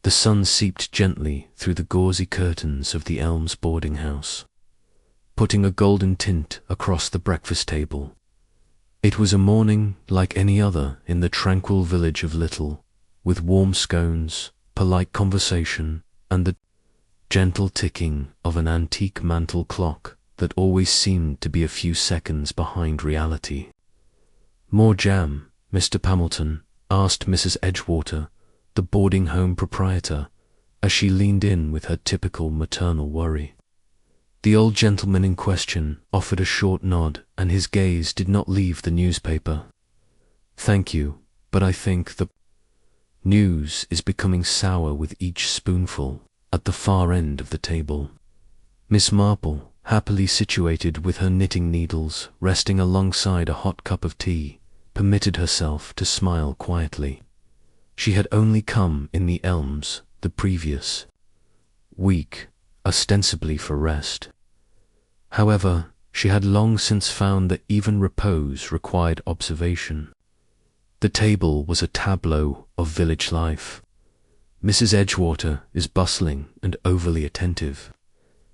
The sun seeped gently through the gauzy curtains of the Elms boarding house, putting a golden tint across the breakfast table. It was a morning like any other in the tranquil village of Little, with warm scones, polite conversation, and the gentle ticking of an antique mantel clock that always seemed to be a few seconds behind reality. "More jam, Mr. Pamilton?" asked Mrs. Edgewater, the boarding home proprietor, as she leaned in with her typical maternal worry. The old gentleman in question offered a short nod, and his gaze did not leave the newspaper. "Thank you, but I think the news is becoming sour with each spoonful," at the far end of the table. Miss Marple, happily situated with her knitting needles resting alongside a hot cup of tea, permitted herself to smile quietly. She had only come in the Elms the previous week, ostensibly for rest. However, she had long since found that even repose required observation. The table was a tableau of village life. Mrs. Edgewater is bustling and overly attentive.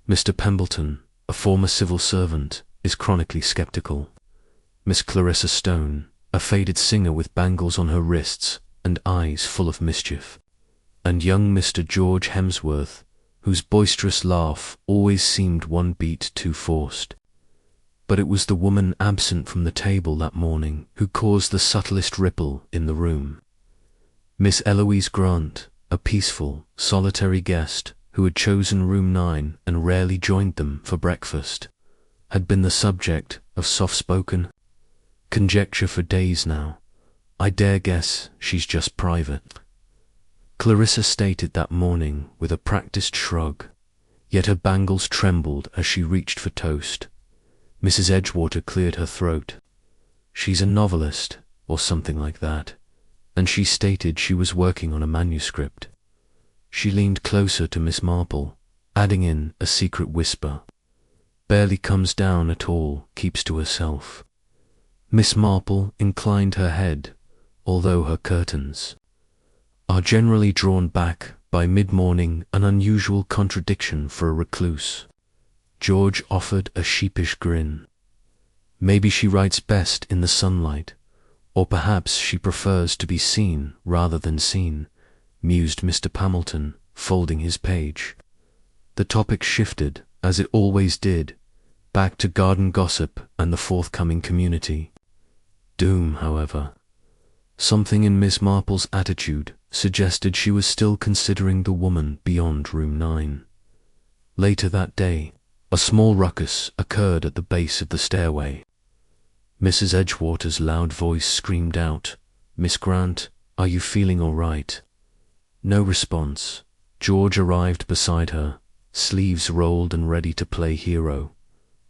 Mr. Pemberton, a former civil servant, is chronically sceptical. Miss Clarissa Stone, a faded singer with bangles on her wrists and eyes full of mischief, and young Mr. George Hemsworth, whose boisterous laugh always seemed one beat too forced. But it was the woman absent from the table that morning who caused the subtlest ripple in the room. Miss Eloise Grant, a peaceful, solitary guest who had chosen room 9 and rarely joined them for breakfast, had been the subject of soft-spoken conjecture for days now. "I dare guess she's just private," Clarissa stated that morning with a practiced shrug, yet her bangles trembled as she reached for toast. Mrs. Edgewater cleared her throat. "She's a novelist, or something like that, and she stated she was working on a manuscript." She leaned closer to Miss Marple, adding in a secret whisper, "Barely comes down at all, keeps to herself." Miss Marple inclined her head, although her curtains are generally drawn back by mid-morning, an unusual contradiction for a recluse. George offered a sheepish grin. "Maybe she writes best in the sunlight, or perhaps she prefers to be seen rather than seen," mused Mr. Pamilton, folding his page. The topic shifted, as it always did, back to garden gossip and the forthcoming community. Doom, however. Something in Miss Marple's attitude suggested she was still considering the woman beyond room 9. Later that day, a small ruckus occurred at the base of the stairway. Mrs. Edgewater's loud voice screamed out, "Miss Grant, are you feeling all right?" No response. George arrived beside her, sleeves rolled and ready to play hero.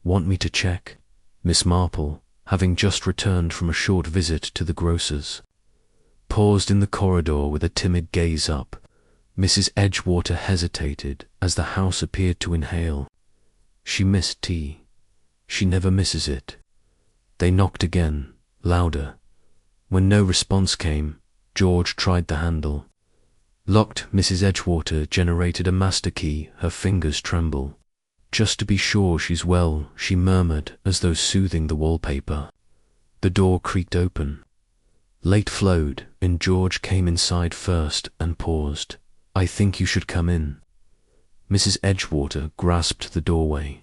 "Want me to check?" Miss Marple, having just returned from a short visit to the grocer's, paused in the corridor with a timid gaze up. Mrs. Edgewater hesitated as the house appeared to inhale. She missed tea. She never misses it. They knocked again, louder. When no response came, George tried the handle. Locked. Mrs. Edgewater generated a master key, her fingers tremble. "Just to be sure she's well," she murmured as though soothing the wallpaper. The door creaked open. Light flowed, and George came inside first and paused. "I think you should come in." Mrs. Edgewater grasped the doorway.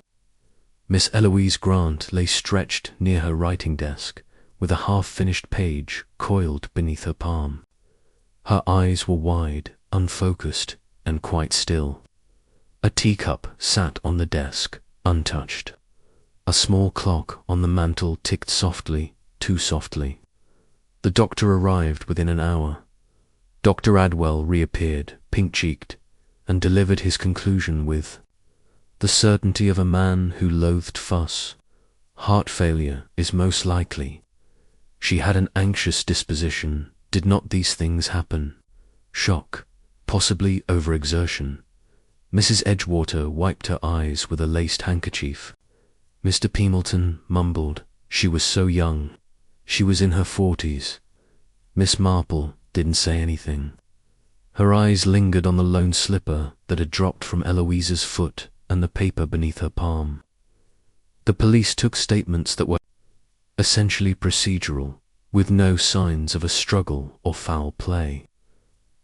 Miss Eloise Grant lay stretched near her writing desk, with a half-finished page coiled beneath her palm. Her eyes were wide, unfocused, and quite still. A teacup sat on the desk, untouched. A small clock on the mantel ticked softly, too softly. The doctor arrived within an hour. Dr. Adwell reappeared, pink-cheeked, and delivered his conclusion with the certainty of a man who loathed fuss. Heart failure is most likely. She had an anxious disposition. Did not these things happen? Shock, possibly overexertion. Mrs. Edgewater wiped her eyes with a laced handkerchief. Mr. Pemberton mumbled, "She was so young. She was in her 40s. Miss Marple didn't say anything. Her eyes lingered on the lone slipper that had dropped from Eloise's foot and the paper beneath her palm. The police took statements that were essentially procedural, with no signs of a struggle or foul play.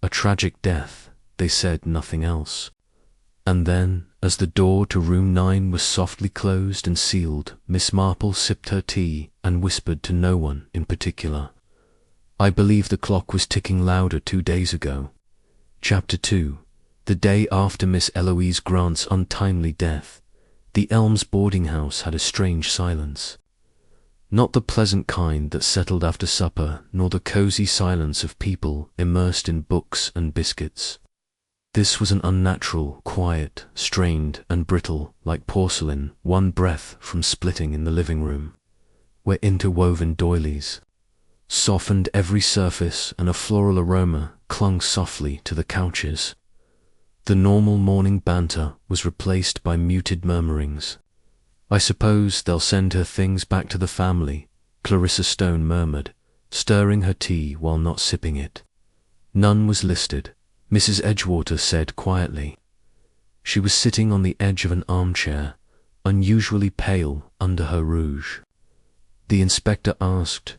A tragic death, they said, nothing else. And then, as the door to room 9 was softly closed and sealed, Miss Marple sipped her tea and whispered to no one in particular. I believe the clock was ticking louder 2 days ago. Chapter 2. The day after Miss Eloise Grant's untimely death, the Elms boarding house had a strange silence. Not the pleasant kind that settled after supper, nor the cozy silence of people immersed in books and biscuits. This was an unnatural, quiet, strained and brittle, like porcelain, one breath from splitting in the living room, where interwoven doilies softened every surface and a floral aroma clung softly to the couches. The normal morning banter was replaced by muted murmurings. I suppose they'll send her things back to the family, Clarissa Stone murmured, stirring her tea while not sipping it. None was listed, Mrs. Edgewater said quietly. She was sitting on the edge of an armchair, unusually pale under her rouge. The inspector asked.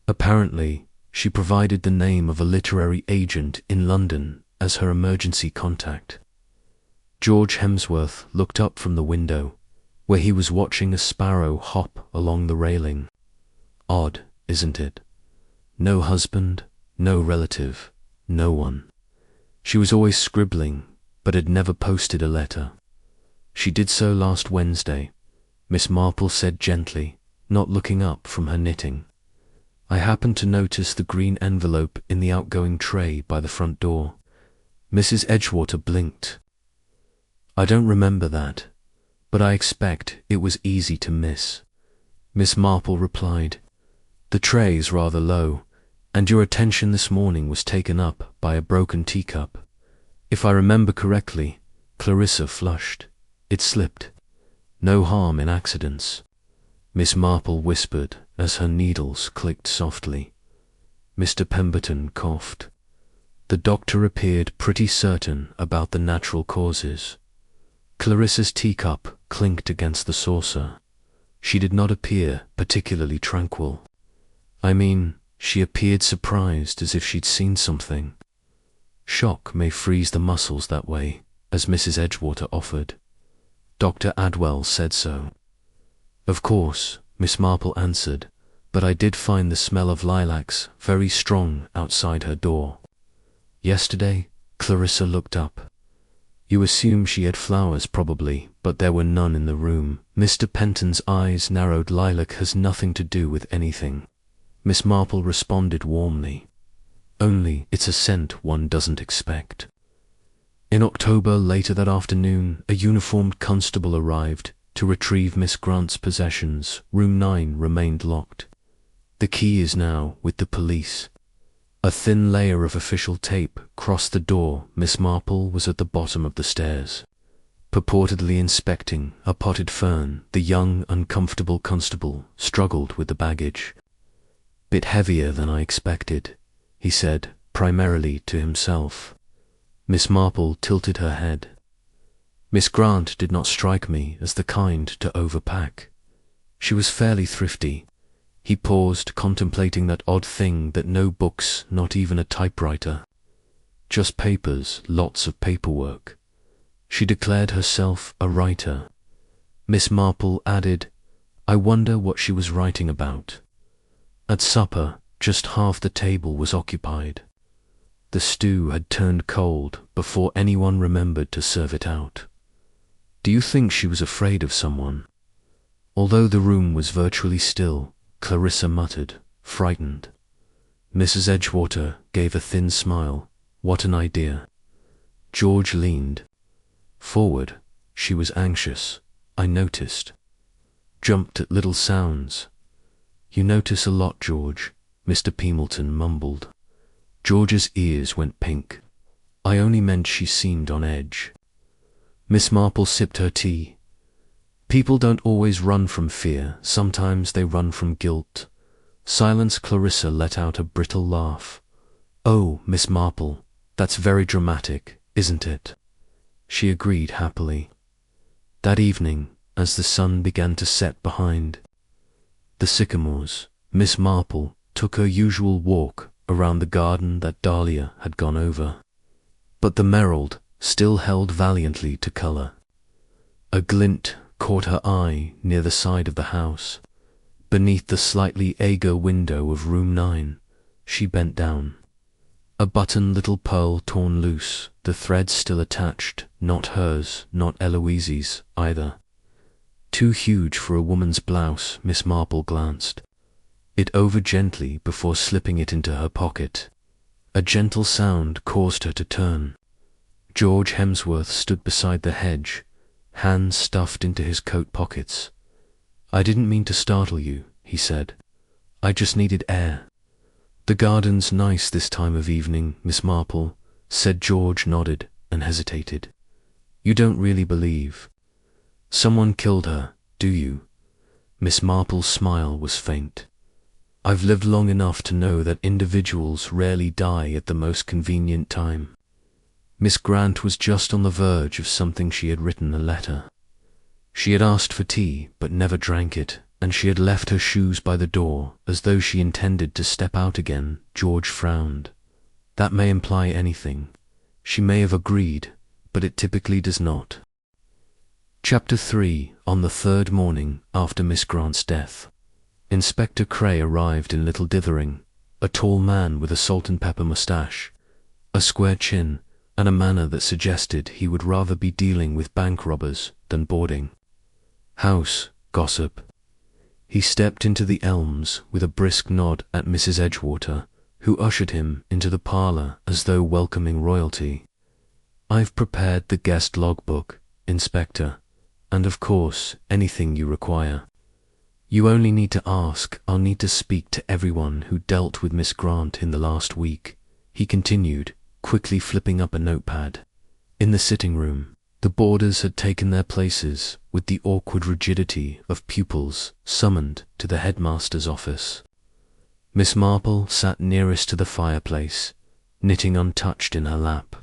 Apparently, she provided the name of a literary agent in London as her emergency contact. George Hemsworth looked up from the window, where he was watching a sparrow hop along the railing. Odd, isn't it? No husband, no relative, no one. She was always scribbling, but had never posted a letter. She did so last Wednesday, Miss Marple said gently, not looking up from her knitting. I happened to notice the green envelope in the outgoing tray by the front door. Mrs. Edgewater blinked. I don't remember that, but I expect it was easy to miss. Miss Marple replied, The tray's rather low, and your attention this morning was taken up by a broken teacup. If I remember correctly, Clarissa flushed. It slipped. No harm in accidents. Miss Marple whispered as her needles clicked softly. Mr. Pemberton coughed. The doctor appeared pretty certain about the natural causes. Clarissa's teacup clinked against the saucer. She did not appear particularly tranquil. I mean, she appeared surprised, as if she'd seen something. Shock may freeze the muscles that way, as Mrs. Edgewater offered. Dr. Adwell said so. Of course, Miss Marple answered, but I did find the smell of lilacs very strong outside her door. Yesterday, Clarissa looked up. You assume she had flowers probably, but there were none in the room. Mr. Penton's eyes narrowed. Lilac has nothing to do with anything. Miss Marple responded warmly. Only it's a scent one doesn't expect. In October, later that afternoon, a uniformed constable arrived to retrieve Miss Grant's possessions. Room 9 remained locked. The key is now with the police. A thin layer of official tape crossed the door. Miss Marple was at the bottom of the stairs, purportedly inspecting a potted fern. The young, uncomfortable constable struggled with the baggage. Bit heavier than I expected, he said, primarily to himself. Miss Marple tilted her head. Miss Grant did not strike me as the kind to overpack. She was fairly thrifty. He paused, contemplating that odd thing that no books, not even a typewriter. Just papers, lots of paperwork. She declared herself a writer. Miss Marple added, I wonder what she was writing about. At supper, just half the table was occupied. The stew had turned cold before anyone remembered to serve it out. Do you think she was afraid of someone? Although the room was virtually still, Clarissa muttered, frightened. Mrs. Edgewater gave a thin smile. What an idea. George leaned forward. She was anxious, I noticed. Jumped at little sounds. You notice a lot, George, Mr. Peemelton mumbled. George's ears went pink. I only meant she seemed on edge. Miss Marple sipped her tea. People don't always run from fear, sometimes they run from guilt. Silence. Clarissa let out a brittle laugh. Oh, Miss Marple, That's very dramatic, isn't it? She agreed happily. That evening, as the sun began to set behind the sycamores, Miss Marple took her usual walk around the garden that Dahlia had gone over. But the Merald still held valiantly to colour. A glint caught her eye near the side of the house. Beneath the slightly agar window of room 9, she bent down. A button little pearl torn loose, the thread still attached, not hers, not Eloise's either. Too huge for a woman's blouse, Miss Marple glanced it over gently before slipping it into her pocket. A gentle sound caused her to turn. George Hemsworth stood beside the hedge, hands stuffed into his coat pockets. "I didn't mean to startle you," he said. "I just needed air." "The garden's nice this time of evening, Miss Marple," said George, nodded and hesitated. "You don't really believe someone killed her, do you?" Miss Marple's smile was faint. "I've lived long enough to know that individuals rarely die at the most convenient time." Miss Grant was just on the verge of something. She had written a letter. She had asked for tea, but never drank it, and she had left her shoes by the door, as though she intended to step out again. George frowned. "That may imply anything." She may have agreed, but it typically does not. Chapter 3. On the third morning after Miss Grant's death, Inspector Cray arrived in Little Dithering, a tall man with a salt-and-pepper moustache, a square chin, and a manner that suggested he would rather be dealing with bank robbers than boarding house gossip. He stepped into the elms with a brisk nod at Mrs. Edgewater, who ushered him into the parlour as though welcoming royalty. "I've prepared the guest logbook, Inspector, and of course anything you require. You only need to ask. I'll need to speak to everyone who dealt with Miss Grant in the last week," he continued, quickly flipping up a notepad. In the sitting room, the boarders had taken their places with the awkward rigidity of pupils summoned to the headmaster's office. Miss Marple sat nearest to the fireplace, knitting untouched in her lap.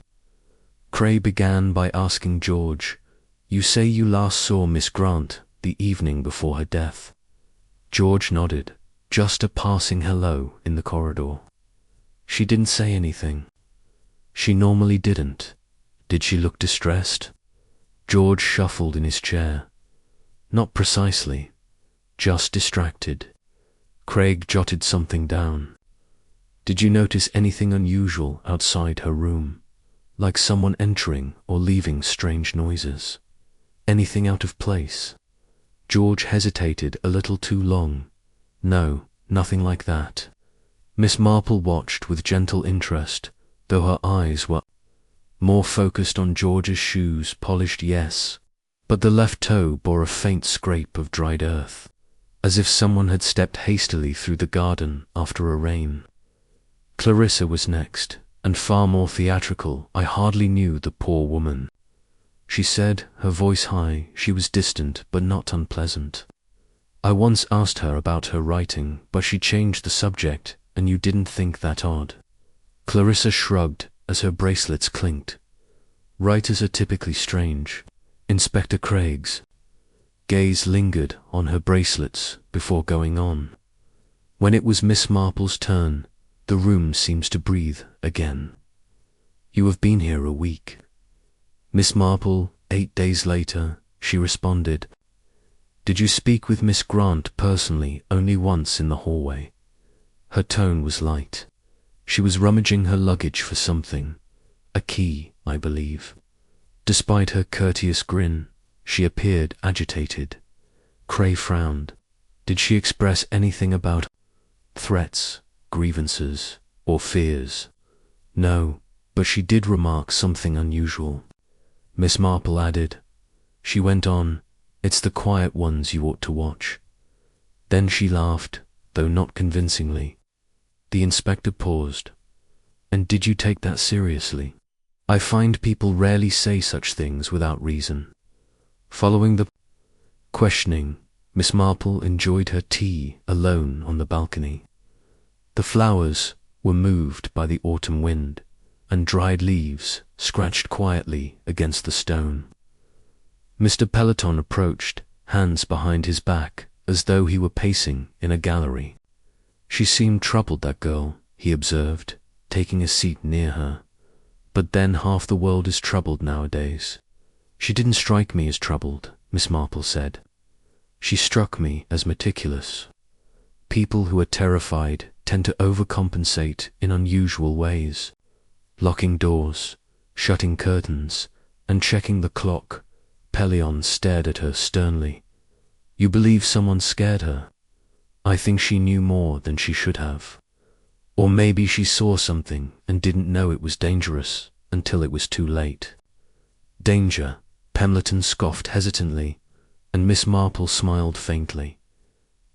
Cray began by asking George, "You say you last saw Miss Grant the evening before her death?" George nodded, just a passing hello in the corridor. "She didn't say anything." "She normally didn't. Did she look distressed?" George shuffled in his chair. "Not precisely, just distracted." Craig jotted something down. "Did you notice anything unusual outside her room, like someone entering or leaving strange noises? Anything out of place?" George hesitated a little too long. "No, nothing like that." Miss Marple watched with gentle interest, though her eyes were more focused on George's shoes, polished, yes, but the left toe bore a faint scrape of dried earth, as if someone had stepped hastily through the garden after a rain. Clarissa was next, and far more theatrical. "I hardly knew the poor woman," she said, her voice high. She was distant but not unpleasant. "I once asked her about her writing, but she changed the subject, and you didn't think that odd?" Clarissa shrugged as her bracelets clinked. "Writers are typically strange." Inspector Craig's gaze lingered on her bracelets before going on. When it was Miss Marple's turn, the room seems to breathe again. "You have been here a week." Miss Marple, 8 days later, she responded. "Did you speak with Miss Grant personally?" "Only once in the hallway." Her tone was light. She was rummaging her luggage for something. A key, I believe. Despite her courteous grin, she appeared agitated. Cray frowned. "Did she express anything about threats, grievances, or fears?" "No, but she did remark something unusual." Miss Marple added. She went on, "It's the quiet ones you ought to watch." Then she laughed, though not convincingly. The inspector paused. "And did you take that seriously?" "I find people rarely say such things without reason." Following the questioning, Miss Marple enjoyed her tea alone on the balcony. The flowers were moved by the autumn wind, and dried leaves scratched quietly against the stone. Mr. Peloton approached, hands behind his back, as though he were pacing in a gallery. She seemed troubled, that girl, he observed, taking a seat near her. But then half the world is troubled nowadays. She didn't strike me as troubled, Miss Marple said. She struck me as meticulous. People who are terrified tend to overcompensate in unusual ways, locking doors, shutting curtains, and checking the clock. Peloton stared at her sternly. You believe someone scared her? I think she knew more than she should have. Or maybe she saw something and didn't know it was dangerous until it was too late. Danger, Pemberton scoffed hesitantly, and Miss Marple smiled faintly.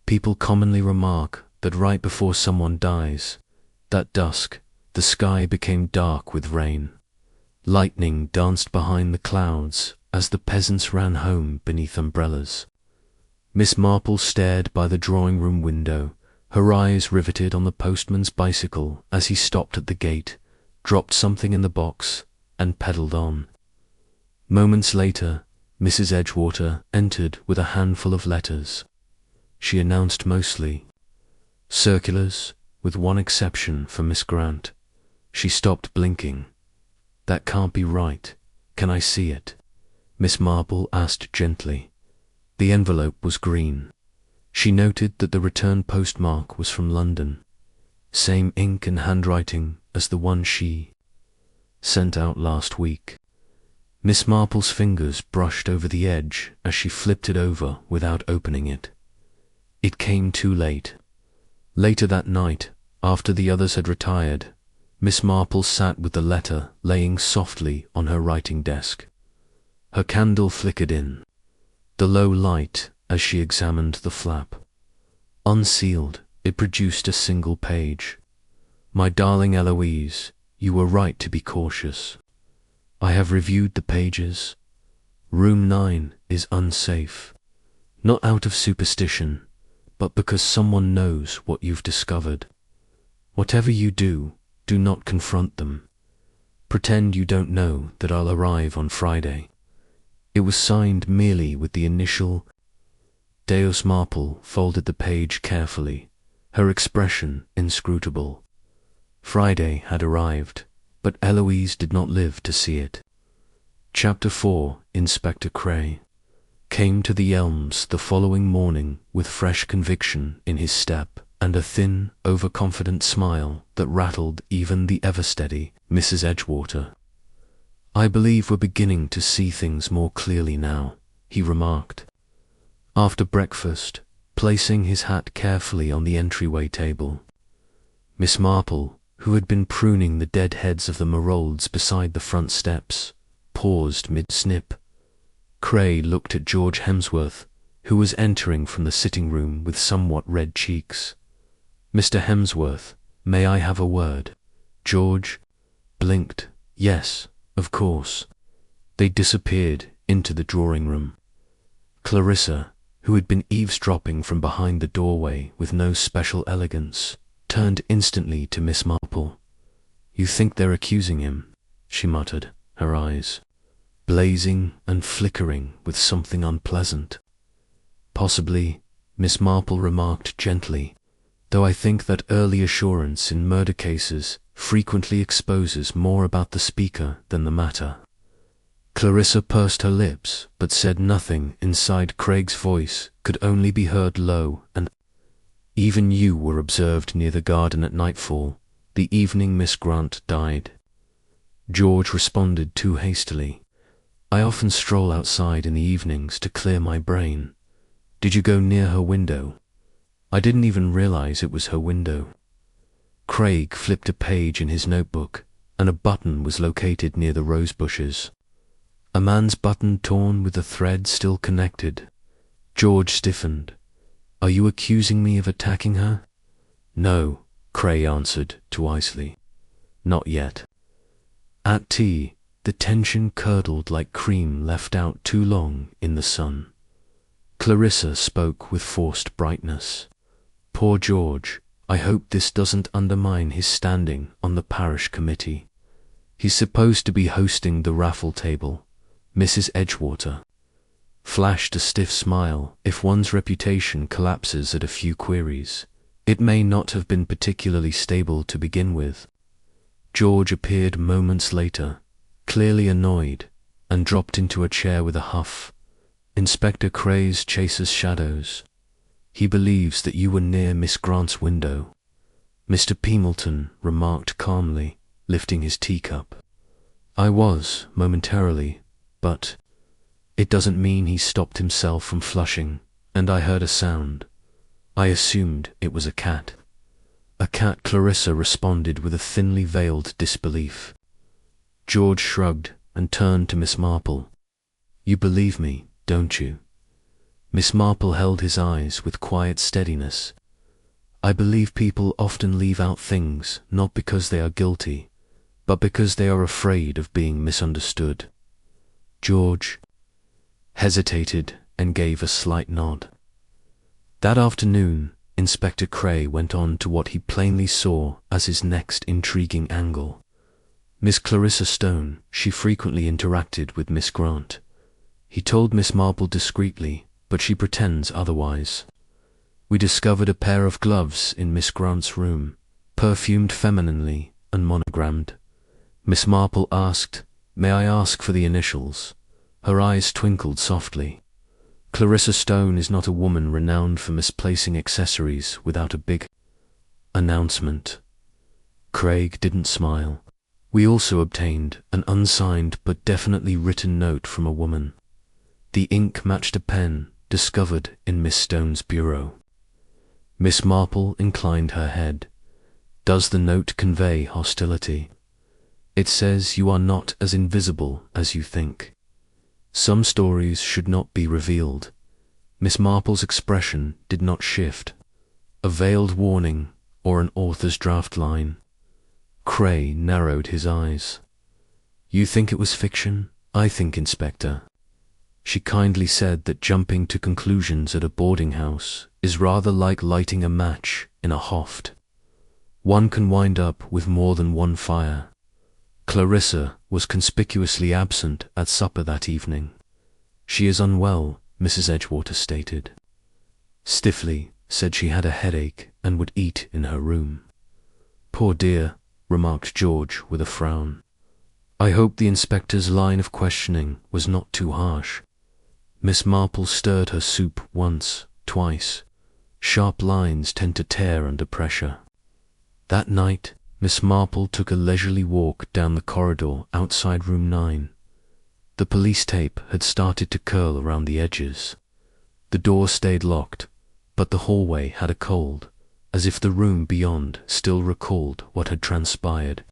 People commonly remark that right before someone dies, that dusk, the sky became dark with rain. Lightning danced behind the clouds as the peasants ran home beneath umbrellas. Miss Marple stared by the drawing-room window, her eyes riveted on the postman's bicycle as he stopped at the gate, dropped something in the box, and pedalled on. Moments later, Mrs. Edgewater entered with a handful of letters. She announced mostly circulars, with one exception for Miss Grant. She stopped blinking. That can't be right. Can I see it? Miss Marple asked gently. The envelope was green. She noted that the return postmark was from London. Same ink and handwriting as the one she sent out last week. Miss Marple's fingers brushed over the edge as she flipped it over without opening it. It came too late. Later that night, after the others had retired, Miss Marple sat with the letter laying softly on her writing desk. Her candle flickered in the low light as she examined the flap. Unsealed, it produced a single page. My darling Eloise, you were right to be cautious. I have reviewed the pages. Room 9 is unsafe. Not out of superstition, but because someone knows what you've discovered. Whatever you do, do not confront them. Pretend you don't know that I'll arrive on Friday. It was signed merely with the initial. Deus Marple folded the page carefully, her expression inscrutable. Friday had arrived, but Eloise did not live to see it. Chapter 4. Inspector Cray came to the Elms the following morning with fresh conviction in his step and a thin, overconfident smile that rattled even the ever-steady Mrs. Edgewater. I believe we're beginning to see things more clearly now, he remarked. After breakfast, placing his hat carefully on the entryway table. Miss Marple, who had been pruning the dead heads of the marolds beside the front steps, paused mid-snip. Cray looked at George Hemsworth, who was entering from the sitting-room with somewhat red cheeks. Mr. Hemsworth, may I have a word? George blinked. Yes, of course. They disappeared into the drawing-room. Clarissa, who had been eavesdropping from behind the doorway with no special elegance, turned instantly to Miss Marple. You think they're accusing him? She muttered, her eyes blazing and flickering with something unpleasant. Possibly, Miss Marple remarked gently, though I think that early assurance in murder cases frequently exposes more about the speaker than the matter. Clarissa pursed her lips, but said nothing. Inside Craig's voice could only be heard low and even you were observed near the garden at nightfall, the evening Miss Grant died. George responded too hastily. I often stroll outside in the evenings to clear my brain. Did you go near her window? I didn't even realize it was her window. Craig flipped a page in his notebook, and a button was located near the rose bushes. A man's button torn with the thread still connected. George stiffened. Are you accusing me of attacking her? No, Cray answered too-icily. Not yet. At tea, the tension curdled like cream left out too long in the sun. Clarissa spoke with forced brightness. Poor George, I hope this doesn't undermine his standing on the parish committee. He's supposed to be hosting the raffle table. Mrs. Edgewater flashed a stiff smile. If one's reputation collapses at a few queries, it may not have been particularly stable to begin with. George appeared moments later, clearly annoyed, and dropped into a chair with a huff. Inspector Craze chases shadows. He believes that you were near Miss Grant's window, Mr. Peemelton remarked calmly, lifting his teacup. I was, momentarily, but it doesn't mean he stopped himself from flushing, and I heard a sound. I assumed it was a cat. A cat, Clarissa responded with a thinly veiled disbelief. George shrugged and turned to Miss Marple. You believe me, don't you? Miss Marple held his eyes with quiet steadiness. I believe people often leave out things not because they are guilty, but because they are afraid of being misunderstood. George hesitated and gave a slight nod. That afternoon, Inspector Cray went on to what he plainly saw as his next intriguing angle. Miss Clarissa Stone, she frequently interacted with Miss Grant. He told Miss Marple discreetly, but she pretends otherwise. We discovered a pair of gloves in Miss Grant's room, perfumed femininely and monogrammed. Miss Marple asked, May I ask for the initials? Her eyes twinkled softly. Clarissa Stone is not a woman renowned for misplacing accessories without a big announcement. Craig didn't smile. We also obtained an unsigned but definitely written note from a woman. The ink matched a pen discovered in Miss Stone's bureau. Miss Marple inclined her head. Does the note convey hostility? It says you are not as invisible as you think. Some stories should not be revealed. Miss Marple's expression did not shift. A veiled warning or an author's draft line. Cray narrowed his eyes. You think it was fiction? I think, Inspector. She kindly said that jumping to conclusions at a boarding house is rather like lighting a match in a hoft. One can wind up with more than one fire. Clarissa was conspicuously absent at supper that evening. She is unwell, Mrs. Edgewater stated. Stiffly said she had a headache and would eat in her room. Poor dear, remarked George with a frown. I hope the inspector's line of questioning was not too harsh. Miss Marple stirred her soup once, twice. Sharp lines tend to tear under pressure. That night, Miss Marple took a leisurely walk down the corridor outside room 9. The police tape had started to curl around the edges. The door stayed locked, but the hallway had a cold, as if the room beyond still recalled what had transpired.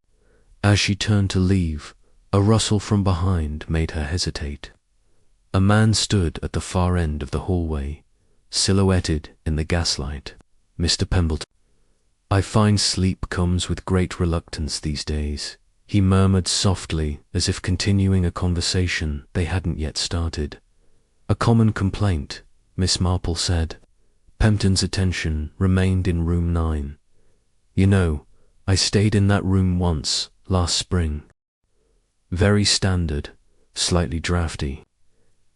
As she turned to leave, a rustle from behind made her hesitate. A man stood at the far end of the hallway, silhouetted in the gaslight. Mr. Pembleton. I find sleep comes with great reluctance these days, he murmured softly as if continuing a conversation they hadn't yet started. A common complaint, Miss Marple said. Pempton's attention remained in room 9. You know, I stayed in that room once, last spring. Very standard, slightly drafty.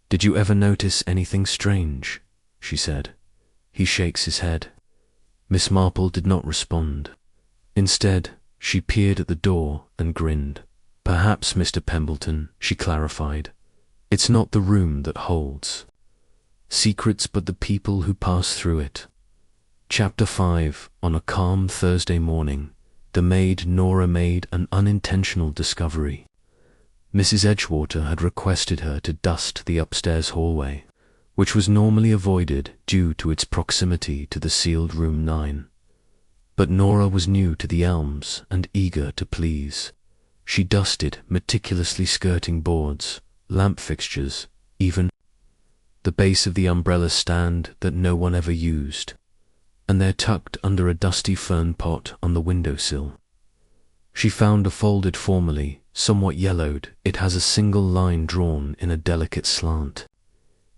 Did you ever notice anything strange? She said. He shakes his head. Miss Marple did not respond. Instead, she peered at the door and grinned. Perhaps, Mr. Pembleton, she clarified, it's not the room that holds secrets but the people who pass through it. Chapter 5. On a calm Thursday morning, the maid Nora made an unintentional discovery. Mrs. Edgewater had requested her to dust the upstairs hallway, which was normally avoided due to its proximity to the sealed room 9. But Nora was new to the Elms and eager to please. She dusted, meticulously skirting boards, lamp fixtures, even the base of the umbrella stand that no one ever used, and they're tucked under a dusty fern pot on the windowsill. She found a folded formally, somewhat yellowed. It has a single line drawn in a delicate slant.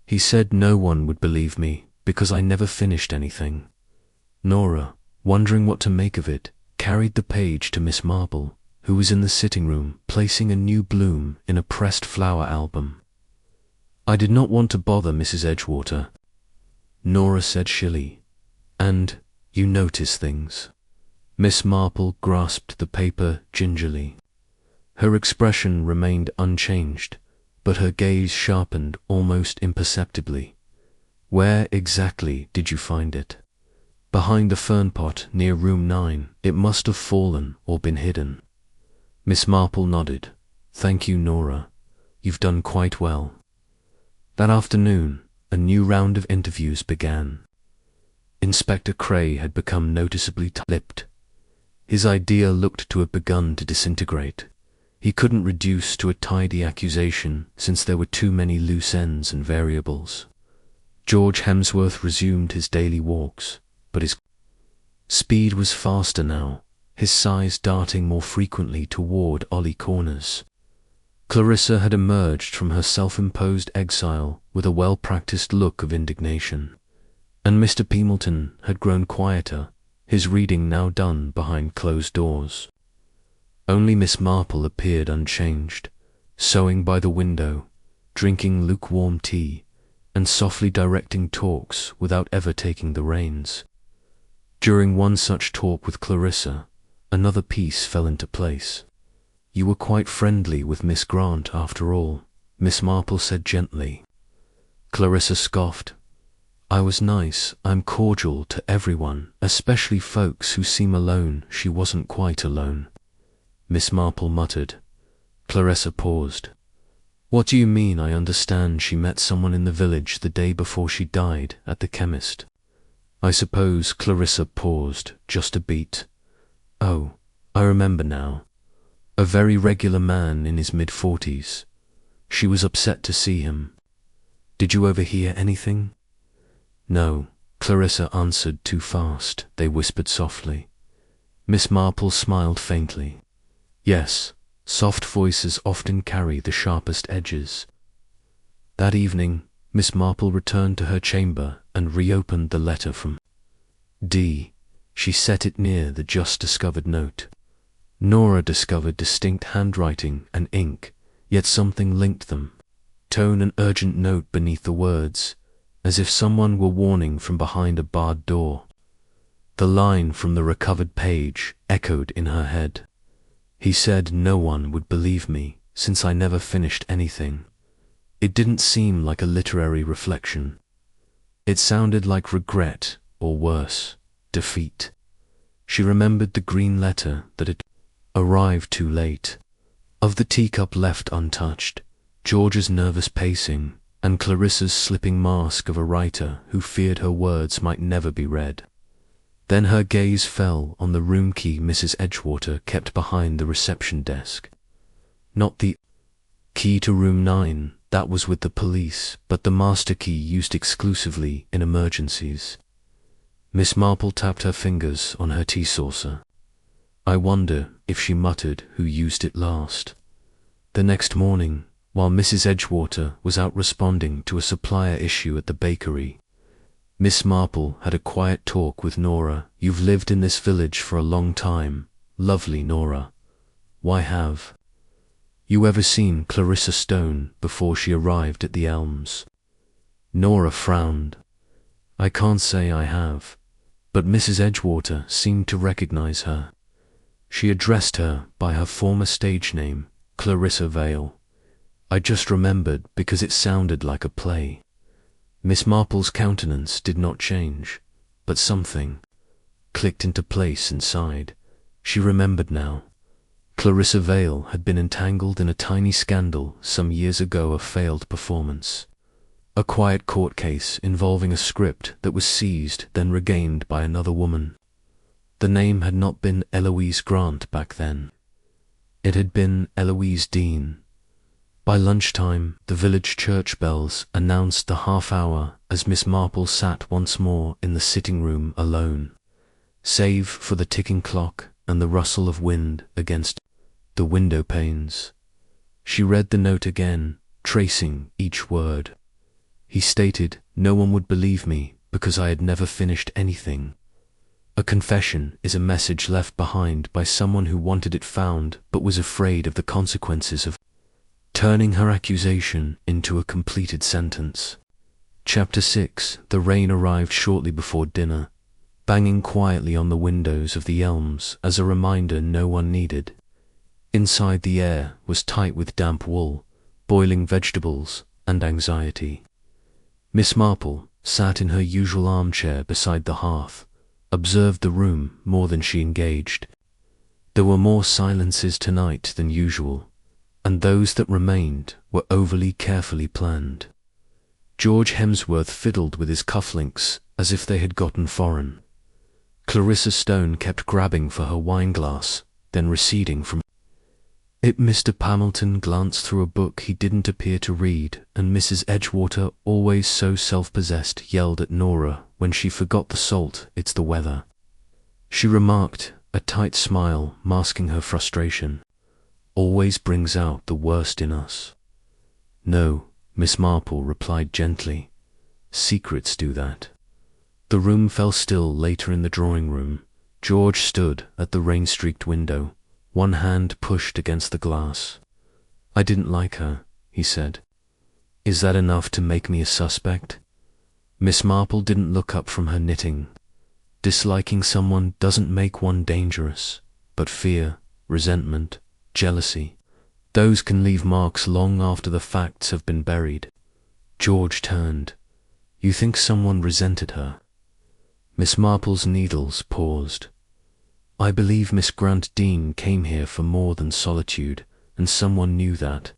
He said no one would believe me because I never finished anything. Nora, wondering what to make of it, carried the page to Miss Marple, who was in the sitting room placing a new bloom in a pressed flower album. "I did not want to bother Mrs. Edgewater," Nora said shilly. "And you notice things." Miss Marple grasped the paper gingerly. Her expression remained unchanged, but her gaze sharpened almost imperceptibly. "Where exactly did you find it?" "Behind the fern pot near room 9. It must have fallen or been hidden." Miss Marple nodded. "Thank you, Nora. You've done quite well." That afternoon, a new round of interviews began. Inspector Cray had become noticeably tight-lipped. His idea looked to have begun to disintegrate. He couldn't reduce to a tidy accusation since there were too many loose ends and variables. George Hemsworth resumed his daily walks, but his speed was faster now, his size darting more frequently toward Ollie Corners. Clarissa had emerged from her self-imposed exile with a well-practiced look of indignation, and Mr. Peemelton had grown quieter, his reading now done behind closed doors. Only Miss Marple appeared unchanged, sewing by the window, drinking lukewarm tea, and softly directing talks without ever taking the reins. During one such talk with Clarissa, another piece fell into place. "You were quite friendly with Miss Grant after all," Miss Marple said gently. Clarissa scoffed. "I was nice. I'm cordial to everyone, especially folks who seem alone." She wasn't quite alone, Miss Marple muttered. Clarissa paused. "What do you mean? I understand she met someone in the village the day before she died at the chemist." "I suppose." Clarissa paused just a beat. "Oh, I remember now. A very regular man in his mid-40s. She was upset to see him. Did you overhear anything?" "No," Clarissa answered too fast. They whispered softly. Miss Marple smiled faintly. "Yes, soft voices often carry the sharpest edges." That evening, Miss Marple returned to her chamber and reopened the letter from D. She set it near the just-discovered note. Nora discovered distinct handwriting and ink, yet something linked them. Tone an urgent note beneath the words, as if someone were warning from behind a barred door. The line from the recovered page echoed in her head. "He said no one would believe me, since I never finished anything." It didn't seem like a literary reflection. It sounded like regret, or worse, defeat. She remembered the green letter that had arrived too late, of the teacup left untouched, George's nervous pacing, and Clarissa's slipping mask of a writer who feared her words might never be read. Then her gaze fell on the room key Mrs. Edgewater kept behind the reception desk. Not the key to room 9, that was with the police, but the master key used exclusively in emergencies. Miss Marple tapped her fingers on her tea saucer. "I wonder if she muttered who used it last." The next morning, while Mrs. Edgewater was out responding to a supplier issue at the bakery, Miss Marple had a quiet talk with Nora. "You've lived in this village for a long time, lovely Nora. Why have you ever seen Clarissa Stone before she arrived at the Elms?" Nora frowned. "I can't say I have," but Mrs. Edgewater seemed to recognize her. She addressed her by her former stage name, Clarissa Vale. "I just remembered because it sounded like a play." Miss Marple's countenance did not change, but something clicked into place inside. She remembered now. Clarissa Vale had been entangled in a tiny scandal some years ago, a failed performance. A quiet court case involving a script that was seized, then regained by another woman. The name had not been Eloise Grant back then. It had been Eloise Dean. By lunchtime, the village church bells announced the half-hour as Miss Marple sat once more in the sitting room alone, save for the ticking clock and the rustle of wind against the window panes. She read the note again, tracing each word. He stated no one would believe me because I had never finished anything. A confession is a message left behind by someone who wanted it found but was afraid of the consequences of turning her accusation into a completed sentence. Chapter 6. The rain arrived shortly before dinner, banging quietly on the windows of the elms as a reminder no one needed. Inside, the air was tight with damp wool, boiling vegetables, and anxiety. Miss Marple sat in her usual armchair beside the hearth, observed the room more than she engaged. There were more silences tonight than usual, and those that remained were overly carefully planned. George Hemsworth fiddled with his cufflinks as if they had gotten foreign. Clarissa Stone kept grabbing for her wineglass, then receding from it. Mr. Pamilton glanced through a book he didn't appear to read, and Mrs. Edgewater, always so self-possessed, yelled at Nora when she forgot the salt. "It's the weather," she remarked, a tight smile masking her frustration. "Always brings out the worst in us." "No," Miss Marple replied gently. "Secrets do that." The room fell still later in the drawing room. George stood at the rain-streaked window, one hand pushed against the glass. "I didn't like her," he said. "Is that enough to make me a suspect?" Miss Marple didn't look up from her knitting. Disliking someone doesn't make one dangerous, but fear, resentment, jealousy, those can leave marks long after the facts have been buried. George turned. "You think someone resented her?" Miss Marple's needles paused. "I believe Miss Grant Dean came here for more than solitude, and someone knew that."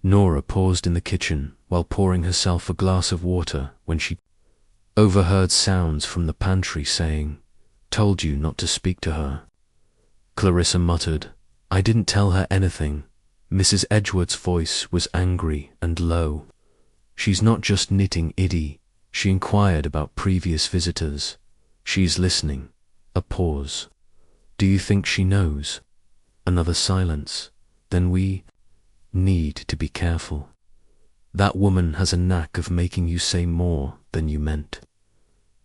Nora paused in the kitchen while pouring herself a glass of water when she overheard sounds from the pantry saying, "Told you not to speak to her." Clarissa muttered, "I didn't tell her anything." Mrs. Edgeworth's voice was angry and low. "She's not just knitting, Iddy. She inquired about previous visitors. She's listening." A pause. "Do you think she knows?" Another silence. "Then we need to be careful. That woman has a knack of making you say more than you meant."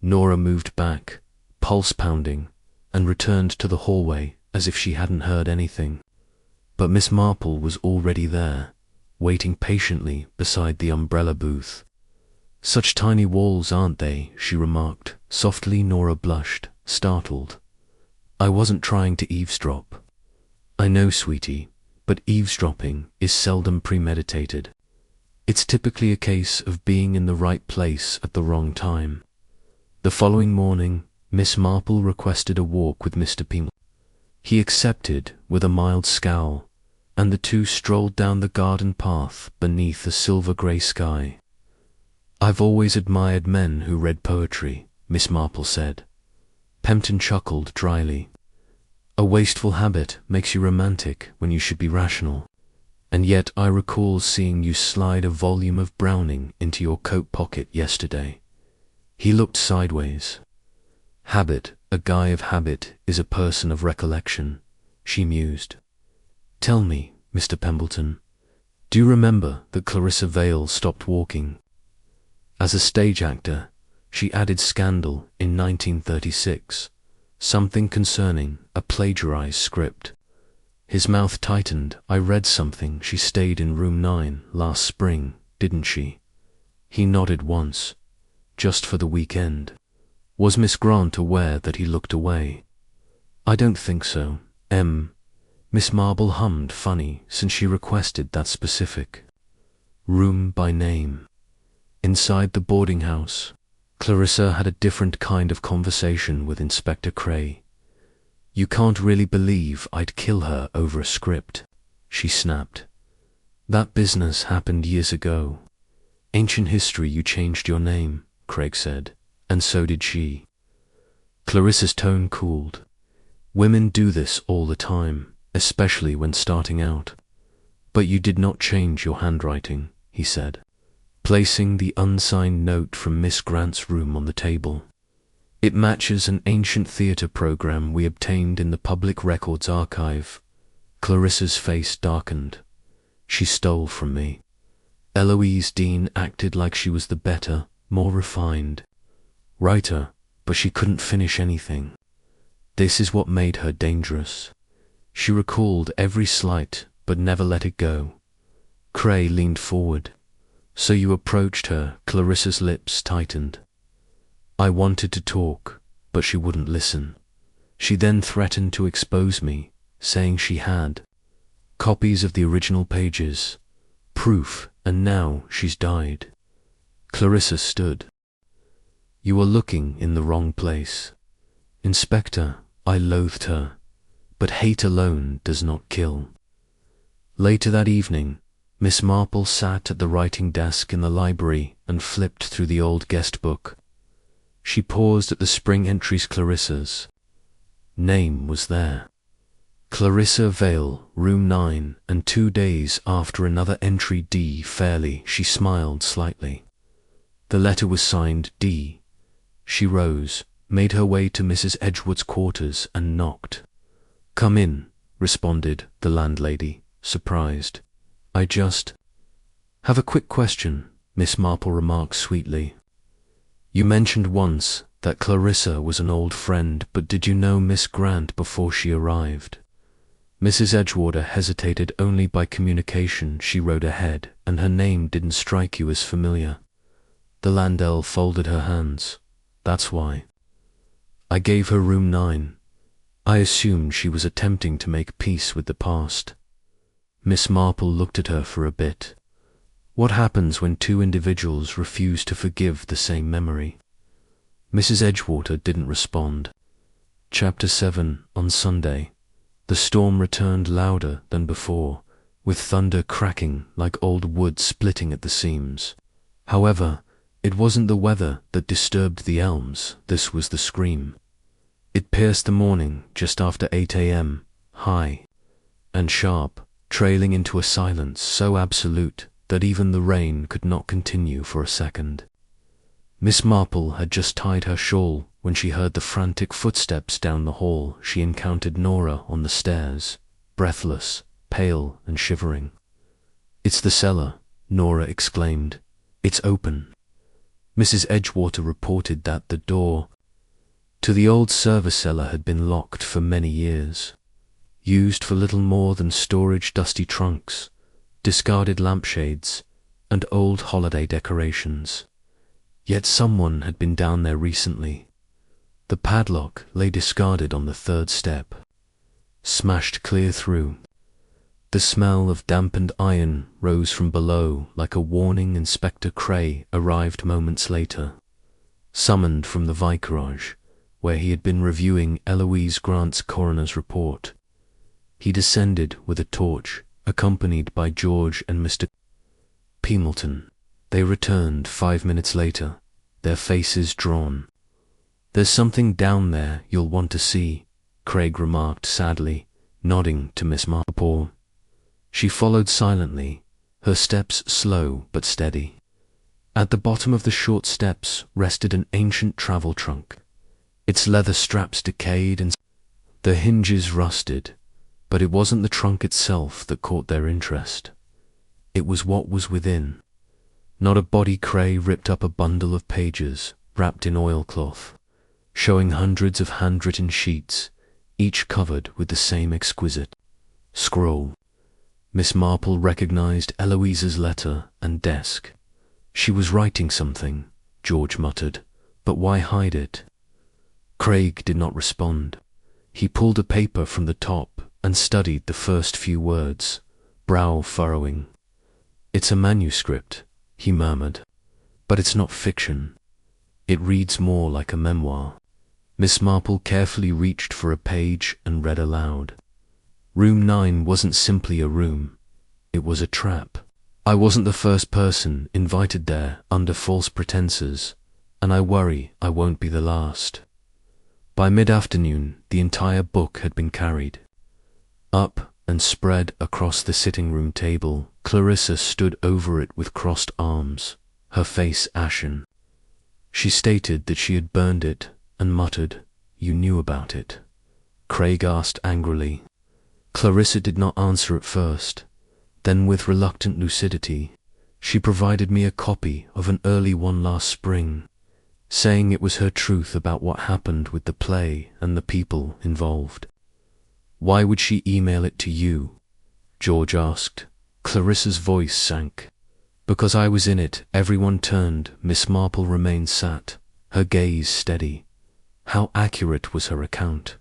Nora moved back, pulse pounding, and returned to the hallway as if she hadn't heard anything. But Miss Marple was already there, waiting patiently beside the umbrella booth. "Such tiny walls, aren't they?" she remarked. Softly, Nora blushed, startled. "I wasn't trying to eavesdrop." "I know, sweetie, but eavesdropping is seldom premeditated. It's typically a case of being in the right place at the wrong time." The following morning, Miss Marple requested a walk with Mr. Pemel. He accepted with a mild scowl, and the two strolled down the garden path beneath a silver-grey sky. "I've always admired men who read poetry," Miss Marple said. Pemberton chuckled dryly. "A wasteful habit makes you romantic when you should be rational. And yet I recall seeing you slide a volume of Browning into your coat pocket yesterday." He looked sideways. "Habit, a guy of habit, is a person of recollection," she mused. "Tell me, Mr. Pemberton, do you remember that Clarissa Vale stopped walking? As a stage actor, she added scandal in 1936, something concerning a plagiarized script." His mouth tightened. "I read something. She stayed in room 9 last spring, didn't she?" He nodded once. "Just for the weekend." Was Miss Grant aware that he looked away? "I don't think so. Miss Marple hummed funny since she requested that specific room by name. Inside the boarding house, Clarissa had a different kind of conversation with Inspector Cray. "You can't really believe I'd kill her over a script," she snapped. "That business happened years ago. Ancient history. You changed your name," Craig said, "and so did she." Clarissa's tone cooled. "Women do this all the time, especially when starting out." "But you did not change your handwriting," he said, placing the unsigned note from Miss Grant's room on the table. "It matches an ancient theatre program we obtained in the Public Records Archive." Clarissa's face darkened. "She stole from me. Eloise Dean acted like she was the better, more refined writer, but she couldn't finish anything." This is what made her dangerous. She recalled every slight, but never let it go. Cray leaned forward. So you approached her. Clarissa's lips tightened. I wanted to talk, but she wouldn't listen. She then threatened to expose me, saying she had copies of the original pages, proof, and now she's died. Clarissa stood. You are looking in the wrong place. Inspector, I loathed her, but hate alone does not kill. Later that evening, Miss Marple sat at the writing desk in the library and flipped through the old guest book. She paused at the spring entries. Clarissa's name was there. Clarissa Vale, room 9, and 2 days after another entry, D. Fairley. She smiled slightly. The letter was signed D. She rose, made her way to Mrs. Edgeworth's quarters and knocked. Come in, responded the landlady, surprised. I just have a quick question, Miss Marple remarked sweetly. You mentioned once that Clarissa was an old friend, but did you know Miss Grant before she arrived? Mrs. Edgewater hesitated. Only by communication. She rode ahead, and her name didn't strike you as familiar. The landell folded her hands. That's why. I gave her room 9. I assumed she was attempting to make peace with the past. Miss Marple looked at her for a bit. What happens when two individuals refuse to forgive the same memory? Mrs. Edgewater didn't respond. Chapter 7. On Sunday, the storm returned louder than before, with thunder cracking like old wood splitting at the seams. However, it wasn't the weather that disturbed the elms. This was the scream. It pierced the morning just after 8 a.m., high and sharp, trailing into a silence so absolute that even the rain could not continue for a second. Miss Marple had just tied her shawl when she heard the frantic footsteps down the hall. She encountered Nora on the stairs, breathless, pale and shivering. It's the cellar, Nora exclaimed. It's open. Mrs. Edgewater reported that the door to the old service cellar had been locked for many years, used for little more than storage. Dusty trunks, discarded lampshades, and old holiday decorations. Yet someone had been down there recently. The padlock lay discarded on the 3rd step, smashed clear through. The smell of dampened iron rose from below like a warning. Inspector Cray arrived moments later, summoned from the vicarage, where he had been reviewing Eloise Grant's coroner's report. He descended with a torch, accompanied by George and Mr. Peemelton. They returned 5 minutes later, their faces drawn. There's something down there you'll want to see, Craig remarked sadly, nodding to Miss Marple. She followed silently, her steps slow but steady. At the bottom of the short steps rested an ancient travel trunk. Its leather straps decayed and the hinges rusted, but it wasn't the trunk itself that caught their interest. It was what was within. Not a body. Cray ripped up a bundle of pages wrapped in oilcloth, showing hundreds of handwritten sheets, each covered with the same exquisite scroll. Miss Marple recognized Eloise's letter and desk. She was writing something, George muttered, but why hide it? Craig did not respond. He pulled a paper from the top and studied the first few words, brow furrowing. It's a manuscript, he murmured, but it's not fiction. It reads more like a memoir. Miss Marple carefully reached for a page and read aloud. Room 9 wasn't simply a room. It was a trap. I wasn't the first person invited there under false pretenses, and I worry I won't be the last. By mid-afternoon, the entire book had been carried. Up and spread across the sitting-room table, Clarissa stood over it with crossed arms, her face ashen. She stated that she had burned it and muttered, "You knew about it?" Craig asked angrily. Clarissa did not answer at first. Then, with reluctant lucidity, she provided me a copy of an early one last spring. saying it was her truth about what happened with the play and the people involved. Why would she email it to you? George asked. Clarissa's voice sank. Because I was in it. Everyone turned. Miss Marple remained sat, her gaze steady. How accurate was her account?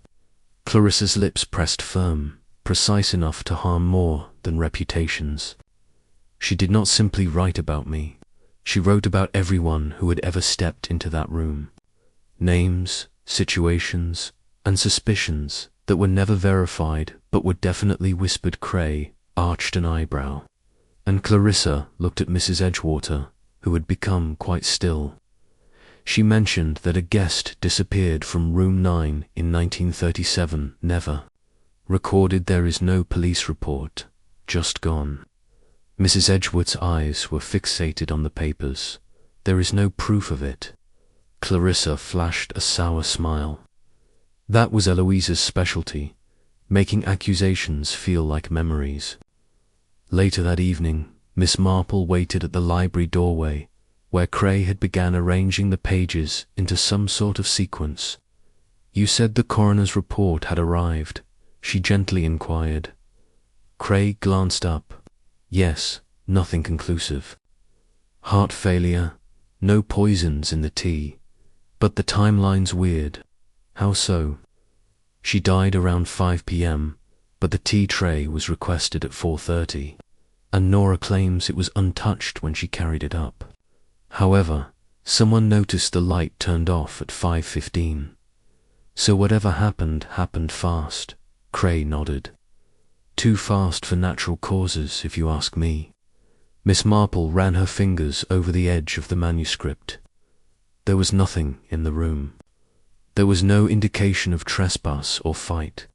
Clarissa's lips pressed firm, precise enough to harm more than reputations. She did not simply write about me. She wrote about everyone who had ever stepped into that room. Names, situations, and suspicions that were never verified but were definitely whispered. Cray arched an eyebrow, and Clarissa looked at Mrs. Edgewater, who had become quite still. She mentioned that a guest disappeared from room 9 in 1937, never recorded. There is no police report, just gone. Mrs. Edgeworth's eyes were fixated on the papers. There is no proof of it. Clarissa flashed a sour smile. That was Eloise's specialty, making accusations feel like memories. Later that evening, Miss Marple waited at the library doorway, where Cray had begun arranging the pages into some sort of sequence. You said the coroner's report had arrived, she gently inquired. Cray glanced up. Yes, nothing conclusive. Heart failure, no poisons in the tea, but the timeline's weird. How so? She died around 5 p.m., but the tea tray was requested at 4:30, and Nora claims it was untouched when she carried it up. However, someone noticed the light turned off at 5:15. So whatever happened fast. Cray nodded. Too fast for natural causes, if you ask me. Miss Marple ran her fingers over the edge of the manuscript. There was nothing in the room. There was no indication of trespass or fight.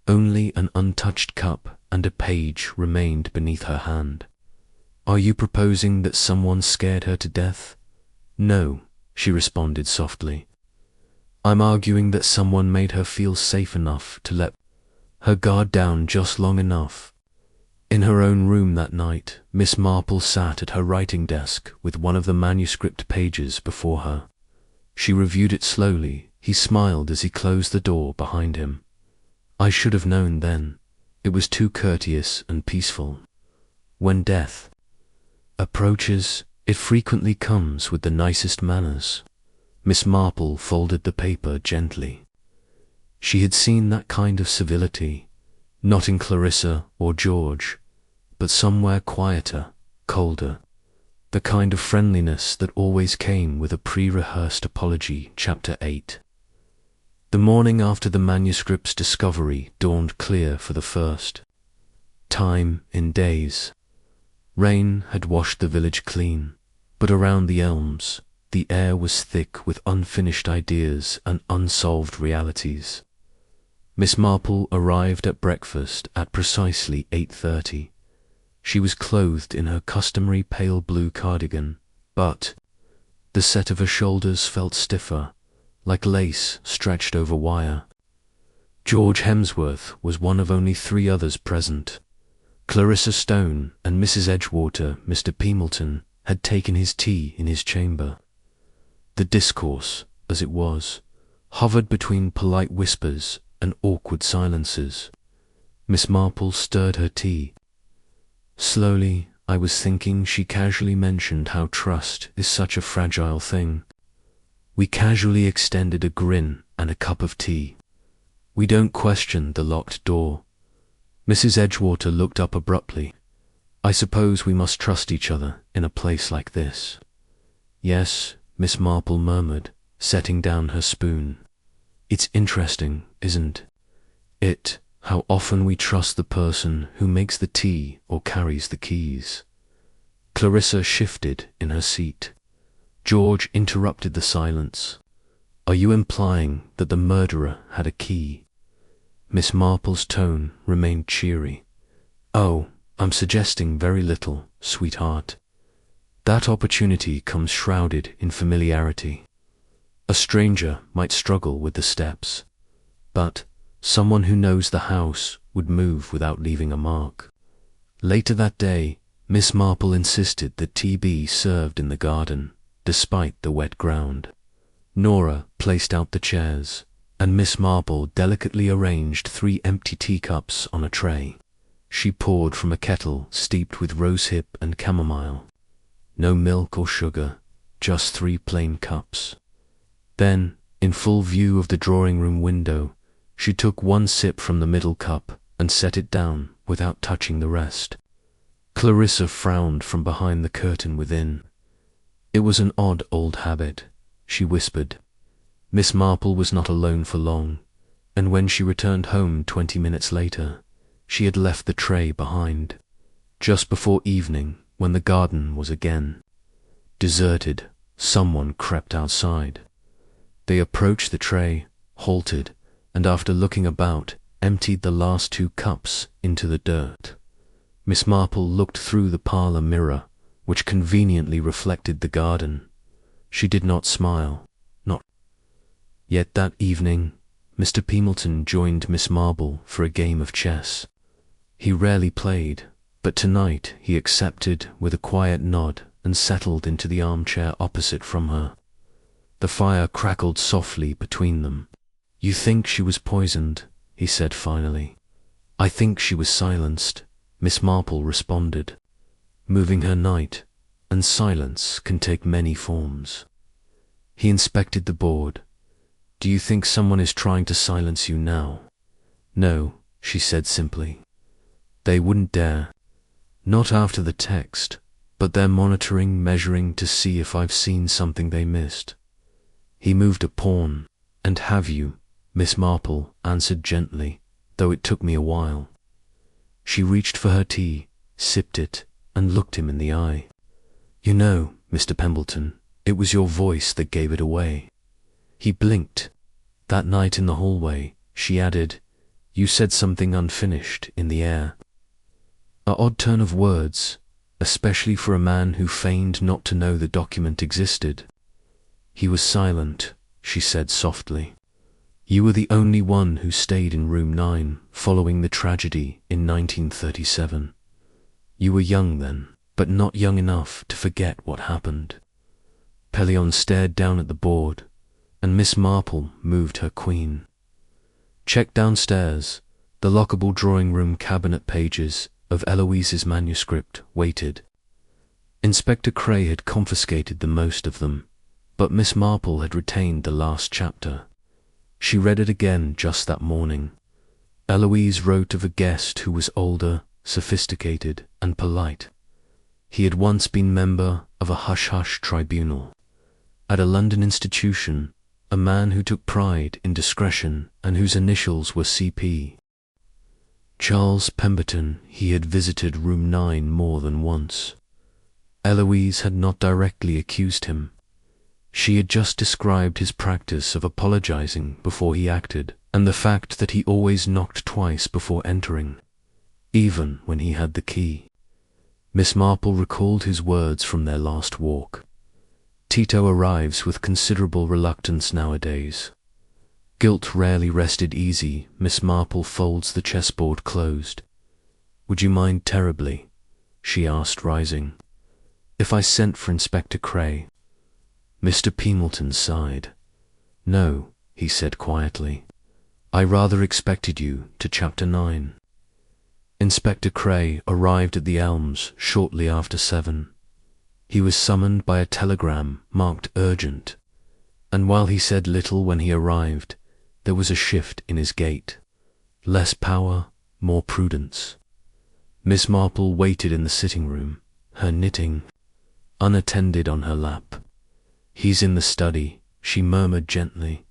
Only an untouched cup and a page remained beneath her hand. Are you proposing that someone scared her to death? No, she responded softly. I'm arguing that someone made her feel safe enough to let her guard down just long enough. In her own room that night, Miss Marple sat at her writing desk with one of the manuscript pages before her. She reviewed it slowly. He smiled as he closed the door behind him. I should have known then. It was too courteous and peaceful. When death approaches, it frequently comes with the nicest manners. Miss Marple folded the paper gently. She had seen that kind of civility, not in Clarissa or George, but somewhere quieter, colder, the kind of friendliness that always came with a pre-rehearsed apology. Chapter 8. The morning after the manuscript's discovery dawned clear for the first time in days. Rain had washed the village clean, but around the elms, the air was thick with unfinished ideas and unsolved realities. Miss Marple arrived at breakfast at precisely 8:30. She was clothed in her customary pale blue cardigan, but the set of her shoulders felt stiffer, like lace stretched over wire. George Hemsworth was one of only 3 others present. Clarissa Stone and Mrs. Edgewater. Mr. Peemelton had taken his tea in his chamber. The discourse, as it was, hovered between polite whispers and awkward silences. Miss Marple stirred her tea. Slowly, I was thinking, she casually mentioned how trust is such a fragile thing. We casually extended a grin and a cup of tea. We don't question the locked door. Mrs. Edgewater looked up abruptly. I suppose we must trust each other in a place like this. Yes, Miss Marple murmured, setting down her spoon. It's interesting, isn't it, how often we trust the person who makes the tea or carries the keys. Clarissa shifted in her seat. George interrupted the silence. Are you implying that the murderer had a key? Miss Marple's tone remained cheery. Oh, I'm suggesting very little, sweetheart. That opportunity comes shrouded in familiarity. A stranger might struggle with the steps, but someone who knows the house would move without leaving a mark. Later that day, Miss Marple insisted that tea be served in the garden, despite the wet ground. Nora placed out the chairs, and Miss Marple delicately arranged 3 empty teacups on a tray. She poured from a kettle steeped with rosehip and chamomile. No milk or sugar, just 3 plain cups. Then, in full view of the drawing-room window, she took 1 sip from the middle cup and set it down without touching the rest. Clarissa frowned from behind the curtain within. It was an odd old habit, she whispered. Miss Marple was not alone for long, and when she returned home 20 minutes later, she had left the tray behind, just before evening, when the garden was again deserted. Someone crept outside. They approached the tray, halted, and after looking about, emptied the last 2 cups into the dirt. Miss Marple looked through the parlour mirror, which conveniently reflected the garden. She did not smile, not. Yet that evening, Mr. Peemelton joined Miss Marple for a game of chess. He rarely played, but tonight he accepted with a quiet nod and settled into the armchair opposite from her. The fire crackled softly between them. "You think she was poisoned," he said finally. "I think she was silenced," Miss Marple responded, moving her knight, and silence can take many forms. He inspected the board. "Do you think someone is trying to silence you now?" "No," she said simply. "They wouldn't dare. Not after the text, but they're monitoring, measuring to see if I've seen something they missed." He moved a pawn. "And have you?" Miss Marple answered gently, though it took me a while. She reached for her tea, sipped it, and looked him in the eye. "You know, Mr. Pembleton, it was your voice that gave it away." He blinked. "That night in the hallway," she added, "you said something unfinished in the air." An odd turn of words, especially for a man who feigned not to know the document existed. He was silent. She said softly, "You were the only one who stayed in room 9 following the tragedy in 1937. You were young then, but not young enough to forget what happened." Pelion stared down at the board, and Miss Marple moved her queen. "Check downstairs." The lockable drawing-room cabinet pages of Eloise's manuscript waited. Inspector Cray had confiscated the most of them, but Miss Marple had retained the last chapter. She read it again just that morning. Eloise wrote of a guest who was older, sophisticated, and polite. He had once been member of a hush-hush tribunal. At a London institution, a man who took pride in discretion and whose initials were CP. Charles Pemberton. He had visited room 9 more than once. Eloise had not directly accused him. She had just described his practice of apologizing before he acted, and the fact that he always knocked twice before entering, even when he had the key. Miss Marple recalled his words from their last walk. "Tito arrives with considerable reluctance nowadays. Guilt rarely rested easy." Miss Marple folds the chessboard closed. "Would you mind terribly?" she asked, rising, "if I sent for Inspector Cray?" Mr. Peemelton sighed. "No," he said quietly. "I rather expected you to chapter 9. Inspector Cray arrived at the Elms shortly after 7. He was summoned by a telegram marked urgent, and while he said little when he arrived, there was a shift in his gait. Less power, more prudence. Miss Marple waited in the sitting room, her knitting unattended on her lap. "He's in the study," she murmured gently.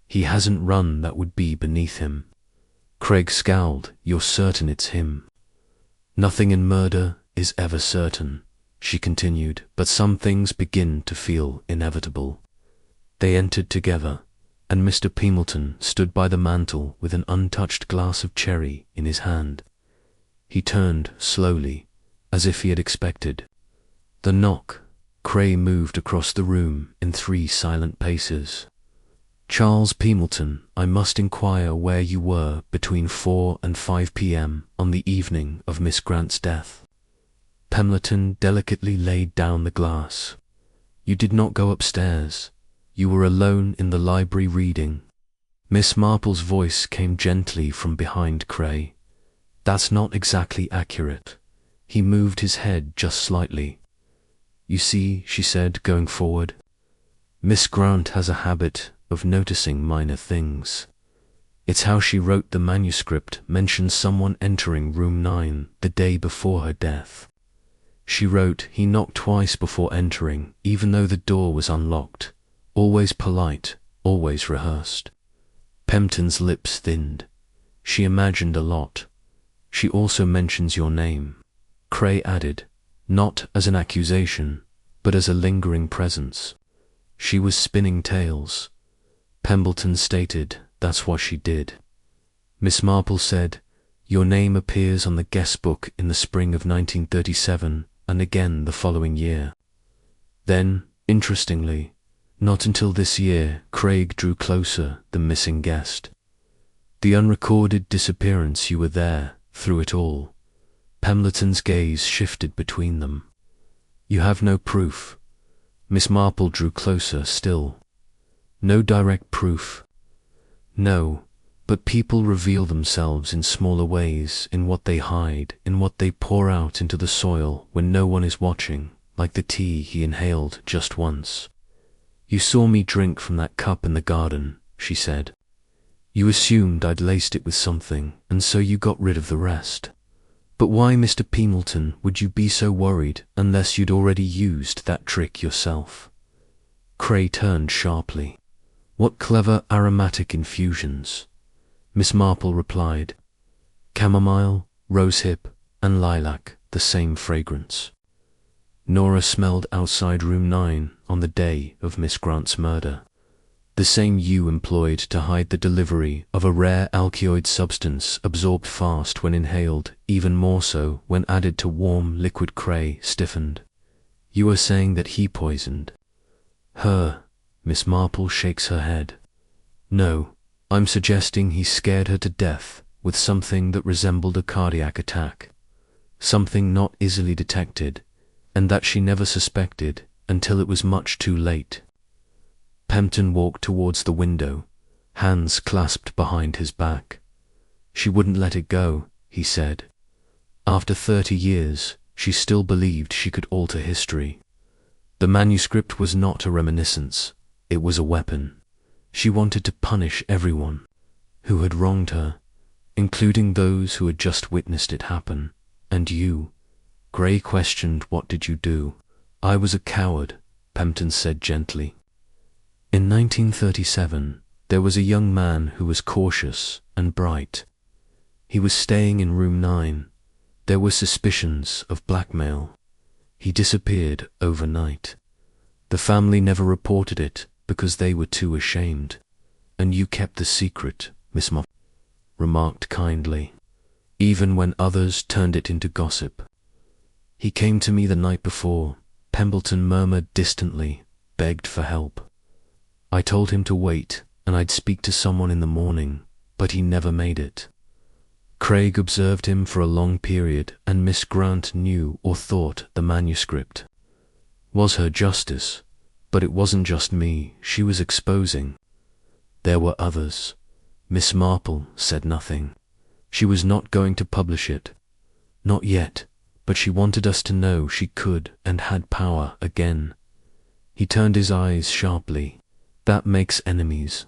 "He hasn't run that would be beneath him." Craig scowled. "You're certain it's him?" "Nothing in murder is ever certain," she continued, "but some things begin to feel inevitable." They entered together, and Mr. Peemelton stood by the mantel with an untouched glass of sherry in his hand. He turned slowly, as if he had expected. The knock. Cray moved across the room in 3 silent paces. "Charles Peemelton, I must inquire where you were between 4 and 5 p.m. on the evening of Miss Grant's death." Pemberton delicately laid down the glass. "You did not go upstairs. You were alone in the library reading. Miss Marple's voice came gently from behind Cray. That's not exactly accurate. He moved his head just slightly. You see, she said, going forward, Miss Grant has a habit of noticing minor things. It's how she wrote the manuscript mentioned someone entering room 9 the day before her death. She wrote he knocked twice before entering, even though the door was unlocked. Always polite, always rehearsed. Pempton's lips thinned. She imagined a lot. She also mentions your name. Cray added, not as an accusation, but as a lingering presence. She was spinning tales. Pembleton stated that's what she did. Miss Marple said, your name appears on the guest book in the spring of 1937 and again the following year. Then, interestingly, not until this year, Craig drew closer the missing guest. The unrecorded disappearance, you were there, through it all. Pembleton's gaze shifted between them. You have no proof. Miss Marple drew closer still. No direct proof. No, but people reveal themselves in smaller ways, in what they hide, in what they pour out into the soil when no one is watching, like the tea he inhaled just once. You saw me drink from that cup in the garden, she said. You assumed I'd laced it with something, and so you got rid of the rest. But why, Mr. Pembleton, would you be so worried unless you'd already used that trick yourself? Cray turned sharply. What clever aromatic infusions. Miss Marple replied. Chamomile, rosehip, and lilac, the same fragrance. Nora smelled outside room 9 on the day of Miss Grant's murder. The same you employed to hide the delivery of a rare alkaloid substance absorbed fast when inhaled, even more so when added to warm liquid. Cray stiffened. You are saying that he poisoned her. Miss Marple shakes her head. No, I'm suggesting he scared her to death with something that resembled a cardiac attack. Something not easily detected, and that she never suspected until it was much too late. Pempton walked towards the window, hands clasped behind his back. She wouldn't let it go, he said. After 30 years, she still believed she could alter history. The manuscript was not a reminiscence, it was a weapon. She wanted to punish everyone who had wronged her, including those who had just witnessed it happen. And you? Cray questioned, what did you do? I was a coward, Pempton said gently. In 1937, there was a young man who was cautious and bright. He was staying in room 9. There were suspicions of blackmail. He disappeared overnight. The family never reported it because they were too ashamed. And you kept the secret, Miss Marple remarked kindly, even when others turned it into gossip. He came to me the night before, Pembleton murmured distantly, begged for help. I told him to wait, and I'd speak to someone in the morning, but he never made it. Craig observed him for a long period, and Miss Grant knew or thought the manuscript was her justice, but it wasn't just me she was exposing. There were others. Miss Marple said nothing. She was not going to publish it. Not yet, but she wanted us to know she could and had power again. He turned his eyes sharply. That makes enemies.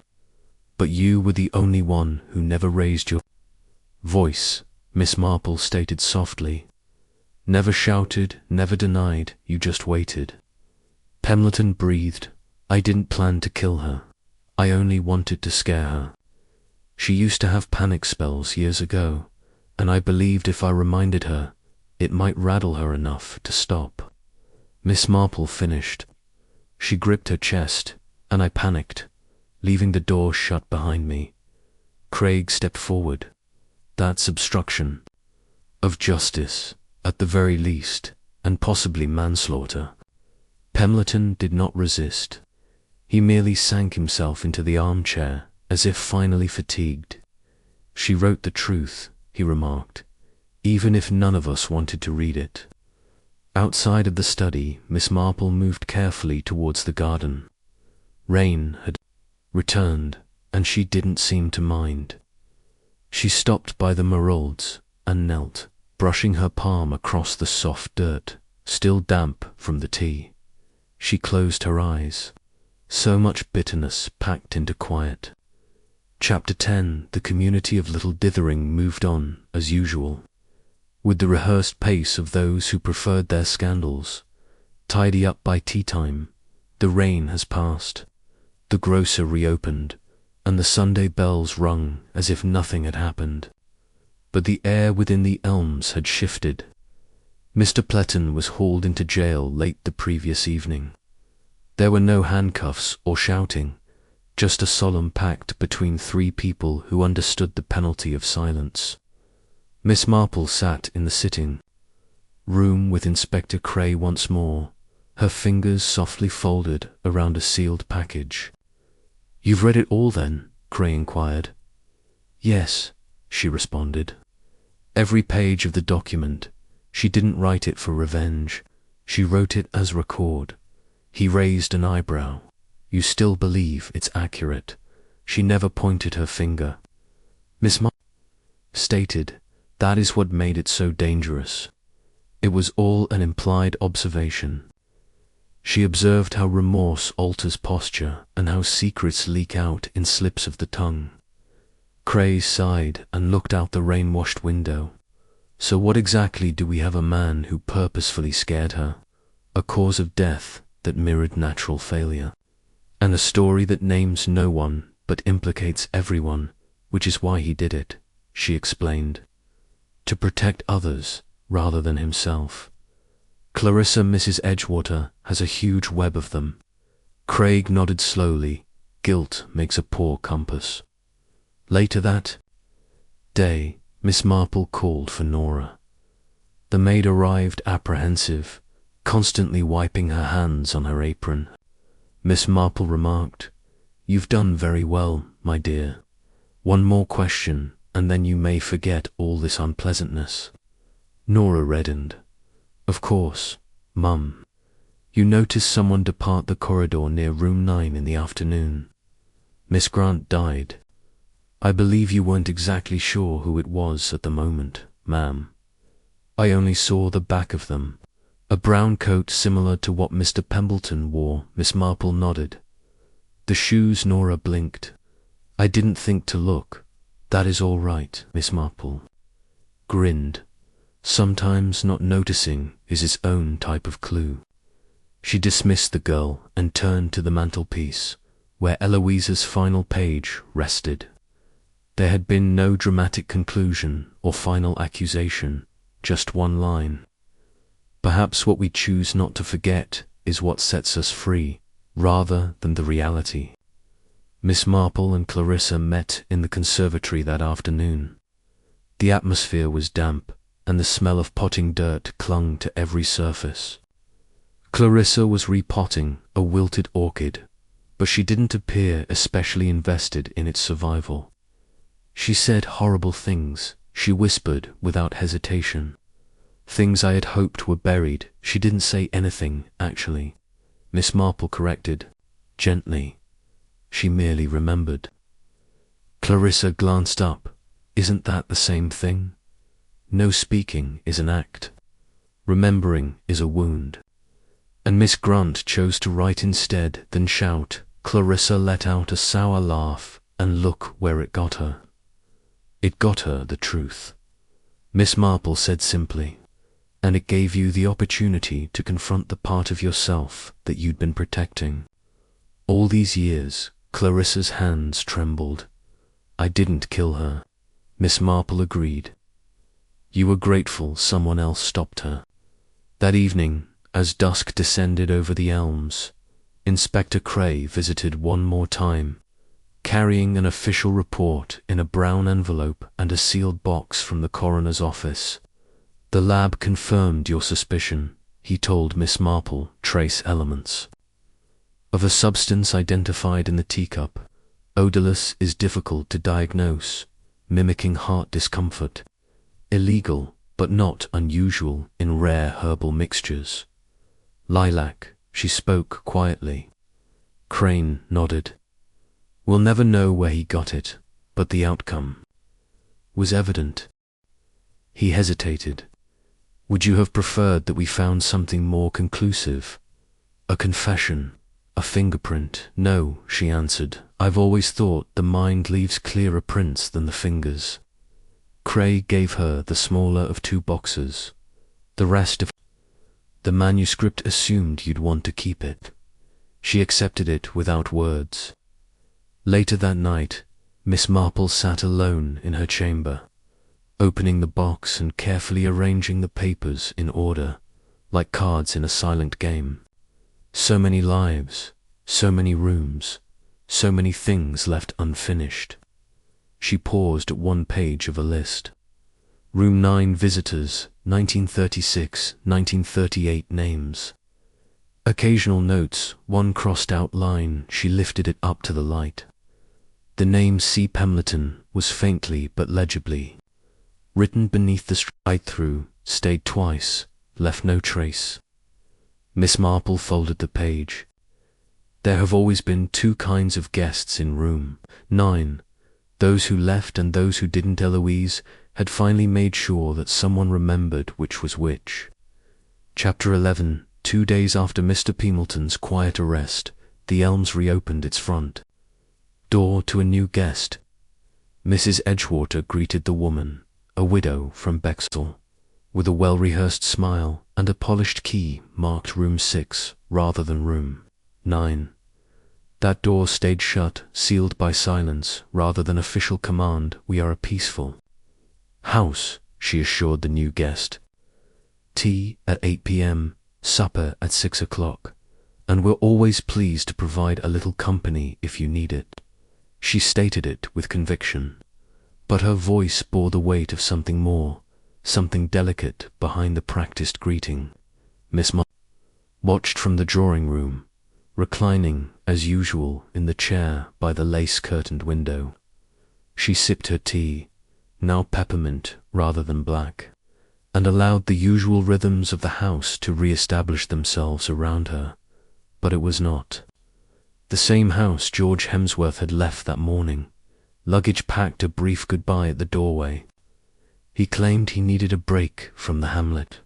But you were the only one who never raised your voice, Miss Marple stated softly. Never shouted, never denied, you just waited. Pembleton breathed. I didn't plan to kill her. I only wanted to scare her. She used to have panic spells years ago, and I believed if I reminded her, it might rattle her enough to stop. Miss Marple finished. She gripped her chest, and I panicked, leaving the door shut behind me. Craig stepped forward. That's obstruction of justice, at the very least, and possibly manslaughter. Pembleton did not resist. He merely sank himself into the armchair, as if finally fatigued. She wrote the truth, he remarked, even if none of us wanted to read it. Outside of the study, Miss Marple moved carefully towards the garden. Rain had returned, and she didn't seem to mind. She stopped by the marolds and knelt, brushing her palm across the soft dirt, still damp from the tea. She closed her eyes. So much bitterness packed into quiet. Chapter 10. The community of Little Dithering moved on, as usual, with the rehearsed pace of those who preferred their scandals. Tidy up by tea time. The rain has passed. The grocer reopened, and the Sunday bells rung as if nothing had happened. But the air within the elms had shifted. Mr. Pletton was hauled into jail late the previous evening. There were no handcuffs or shouting, just a solemn pact between three people who understood the penalty of silence. Miss Marple sat in the sitting room with Inspector Cray once more, her fingers softly folded around a sealed package. "You've read it all, then?" Cray inquired. "Yes," she responded. Every page of the document. She didn't write it for revenge. She wrote it as record. He raised an eyebrow. "You still believe it's accurate?" She never pointed her finger. Miss Marple stated, "That is what made it so dangerous. It was all an implied observation." She observed how remorse alters posture and how secrets leak out in slips of the tongue. Cray sighed and looked out the rain-washed window. So what exactly do we have? A man who purposefully scared her, a cause of death that mirrored natural failure, and a story that names no one but implicates everyone, which is why he did it, she explained. To protect others rather than himself. Clarissa Mrs. Edgewater has a huge web of them. Craig nodded slowly. Guilt makes a poor compass. Later that day, Miss Marple called for Nora. The maid arrived apprehensive, constantly wiping her hands on her apron. Miss Marple remarked, "You've done very well, my dear. One more question, and then you may forget all this unpleasantness." Nora reddened. "Of course, Mum. You noticed someone depart the corridor near room 9 in the afternoon. Miss Grant died. I believe you weren't exactly sure who it was at the moment, ma'am." "I only saw the back of them. A brown coat similar to what Mr. Pembleton wore." Miss Marple nodded. "The shoes?" Nora blinked. "I didn't think to look." "That is all right." Miss Marple grinned. Sometimes not noticing is its own type of clue. She dismissed the girl and turned to the mantelpiece, where Eloise's final page rested. There had been no dramatic conclusion or final accusation, just one line. Perhaps what we choose not to forget is what sets us free, rather than the reality. Miss Marple and Clarissa met in the conservatory that afternoon. The atmosphere was damp, and the smell of potting dirt clung to every surface. Clarissa was repotting a wilted orchid, but she didn't appear especially invested in its survival. She said horrible things, she whispered without hesitation. Things I had hoped were buried. She didn't say anything, actually. Miss Marple corrected, gently. She merely remembered. Clarissa glanced up. "Isn't that the same thing? No speaking is an act. Remembering is a wound." And Miss Grant chose to write instead than shout. Clarissa let out a sour laugh, and look where it got her. It got her the truth. Miss Marple said simply, "And it gave you the opportunity to confront the part of yourself that you'd been protecting. All these years." Clarissa's hands trembled. "I didn't kill her." Miss Marple agreed. "You were grateful someone else stopped her." That evening, as dusk descended over the elms, Inspector Cray visited one more time, carrying an official report in a brown envelope and a sealed box from the coroner's office. "The lab confirmed your suspicion," he told Miss Marple. "Trace elements of a substance identified in the teacup. Odorless is difficult to diagnose, mimicking heart discomfort. Illegal, but not unusual in rare herbal mixtures. Lilac," she spoke quietly. Crane nodded. We'll never know where he got it, but the outcome was evident. He hesitated. Would you have preferred that we found something more conclusive? A confession? A fingerprint? No, she answered. I've always thought the mind leaves clearer prints than the fingers. Craig gave her the smaller of two boxes. The rest of the manuscript assumed you'd want to keep it. She accepted it without words. Later that night, Miss Marple sat alone in her chamber, opening the box and carefully arranging the papers in order, like cards in a silent game. So many lives, so many rooms, so many things left unfinished. She paused at one page of a list. Room 9 visitors, 1936, 1938 names. Occasional notes, one crossed out line. She lifted it up to the light. The name C. Pemberton was faintly but legibly written beneath the straight through, stayed twice, left no trace. Miss Marple folded the page. There have always been two kinds of guests in room 9, those who left and those who didn't. Eloise had finally made sure that someone remembered which was which. Chapter 11. 2 days after Mr. Pemberton's quiet arrest, the Elms reopened its front door to a new guest. Mrs. Edgewater greeted the woman, a widow from Bexhill, with a well-rehearsed smile and a polished key marked room 6 rather than room 9. That door stayed shut, sealed by silence rather than official command. We are a peaceful house, she assured the new guest. Tea at 8 p.m., supper at 6 o'clock, and we're always pleased to provide a little company if you need it. She stated it with conviction, but her voice bore the weight of something more, something delicate behind the practiced greeting. Miss Marple watched from the drawing-room, reclining, as usual, in the chair by the lace-curtained window. She sipped her tea, now peppermint rather than black, and allowed the usual rhythms of the house to re-establish themselves around her. But it was not the same house George Hemsworth had left that morning. Luggage packed, a brief goodbye at the doorway. He claimed he needed a break from the hamlet.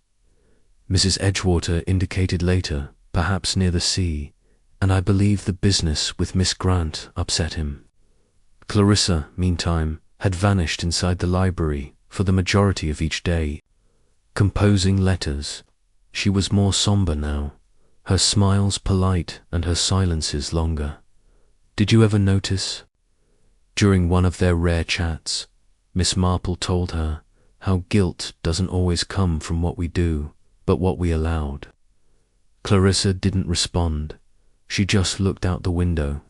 Mrs. Edgewater indicated later, perhaps near the sea, and I believe the business with Miss Grant upset him. Clarissa, meantime, had vanished inside the library for the majority of each day, composing letters. She was more somber now, her smiles polite and her silences longer. Did you ever notice? During one of their rare chats, Miss Marple told her how guilt doesn't always come from what we do, but what we allowed. Clarissa didn't respond. She just looked out the window.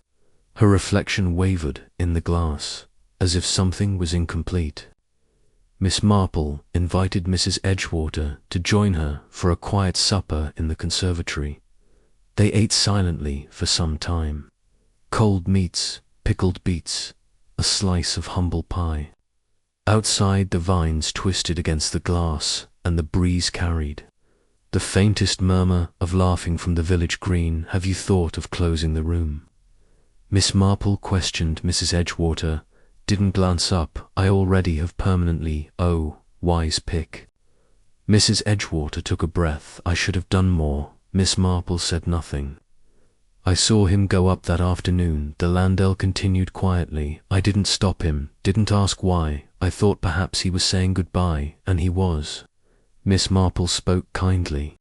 Her reflection wavered in the glass, as if something was incomplete. Miss Marple invited Mrs. Edgewater to join her for a quiet supper in the conservatory. They ate silently for some time. Cold meats, pickled beets, a slice of humble pie. Outside, the vines twisted against the glass, and the breeze carried the faintest murmur of laughing from the village green. Have you thought of closing the room? Miss Marple questioned Mrs. Edgewater, didn't glance up. I already have permanently. Oh, wise pick. Mrs. Edgewater took a breath. I should have done more. Miss Marple said nothing. I saw him go up that afternoon, the Landell continued quietly. I didn't stop him, didn't ask why. I thought perhaps he was saying goodbye, and he was. Miss Marple spoke kindly.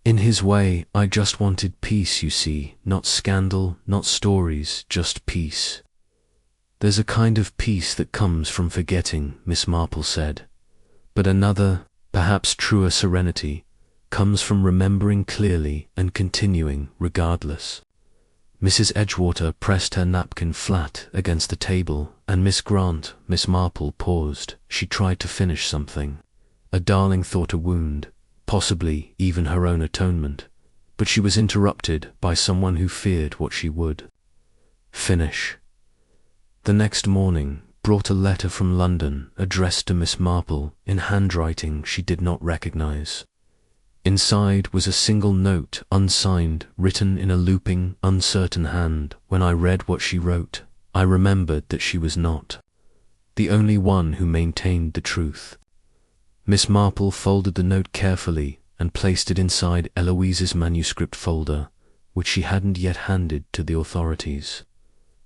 In his way, I just wanted peace, you see. Not scandal, not stories, just peace. There's a kind of peace that comes from forgetting, Miss Marple said. But another, perhaps truer serenity, comes from remembering clearly and continuing regardless. Mrs. Edgewater pressed her napkin flat against the table, and Miss Marple paused. She tried to finish something. A darling thought, a wound, possibly even her own atonement, but she was interrupted by someone who feared what she would finish. The next morning brought a letter from London addressed to Miss Marple in handwriting she did not recognize. Inside was a single note, unsigned, written in a looping, uncertain hand. When I read what she wrote, I remembered that she was not the only one who maintained the truth. Miss Marple folded the note carefully and placed it inside Eloise's manuscript folder, which she hadn't yet handed to the authorities.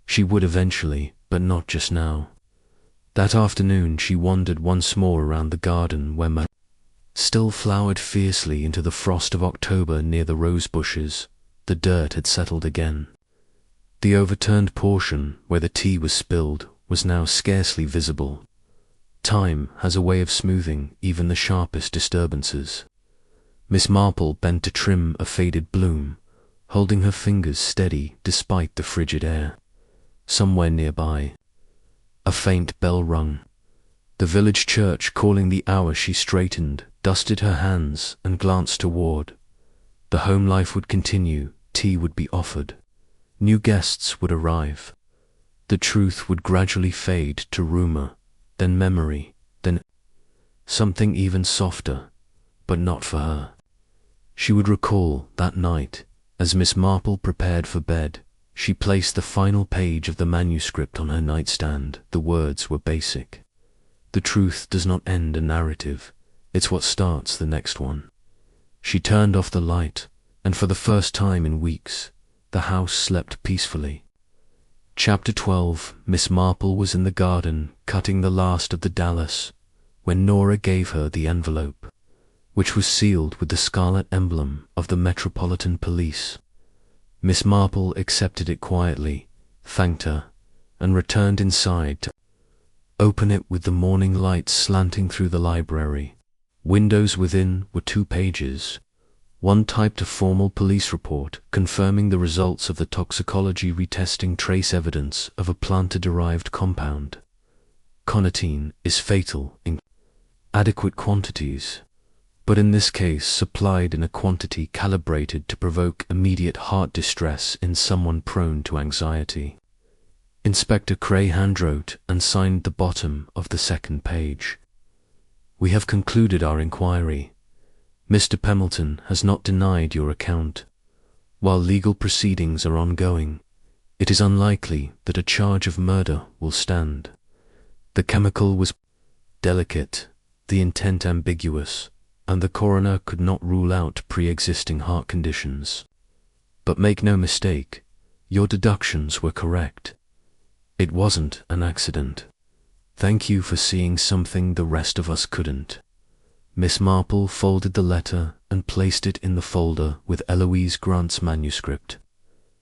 She would eventually, but not just now. That afternoon she wandered once more around the garden where Marple still flowered fiercely into the frost of October near the rose bushes. The dirt had settled again. The overturned portion where the tea was spilled was now scarcely visible. Time has a way of smoothing even the sharpest disturbances. Miss Marple bent to trim a faded bloom, holding her fingers steady despite the frigid air. Somewhere nearby, a faint bell rung. The village church calling the hour. She straightened, dusted her hands, and glanced toward. The home life would continue, tea would be offered. New guests would arrive. The truth would gradually fade to rumor, then memory, then something even softer, but not for her. She would recall that night, as Miss Marple prepared for bed. She placed the final page of the manuscript on her nightstand. The words were basic. The truth does not end a narrative, it's what starts the next one. She turned off the light, and for the first time in weeks, the house slept peacefully. Chapter 12. Miss Marple was in the garden, cutting the last of the dahlias, when Nora gave her the envelope, which was sealed with the scarlet emblem of the Metropolitan Police. Miss Marple accepted it quietly, thanked her, and returned inside to open it with the morning light slanting through the library. Windows within were 2 pages. One typed a formal police report confirming the results of the toxicology retesting trace evidence of a plantar-derived compound. Conatine is fatal in adequate quantities, but in this case supplied in a quantity calibrated to provoke immediate heart distress in someone prone to anxiety. Inspector Cray handwrote and signed the bottom of the 2nd page. We have concluded our inquiry. Mr. Pemberton has not denied your account. While legal proceedings are ongoing, it is unlikely that a charge of murder will stand. The chemical was delicate, the intent ambiguous, and the coroner could not rule out pre-existing heart conditions. But make no mistake, your deductions were correct. It wasn't an accident. Thank you for seeing something the rest of us couldn't. Miss Marple folded the letter and placed it in the folder with Eloise Grant's manuscript.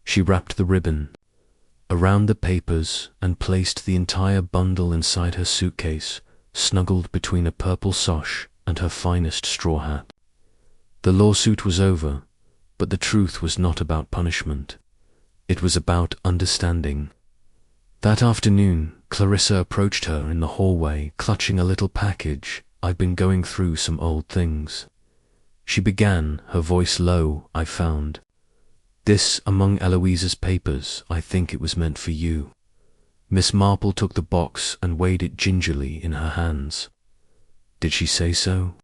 She wrapped the ribbon around the papers and placed the entire bundle inside her suitcase, snuggled between a purple sash and her finest straw hat. The lawsuit was over, but the truth was not about punishment. It was about understanding. That afternoon, Clarissa approached her in the hallway, clutching a little package. I've been going through some old things. She began, her voice low. I found this among Eloise's papers. I think it was meant for you. Miss Marple took the box and weighed it gingerly in her hands. Did she say so?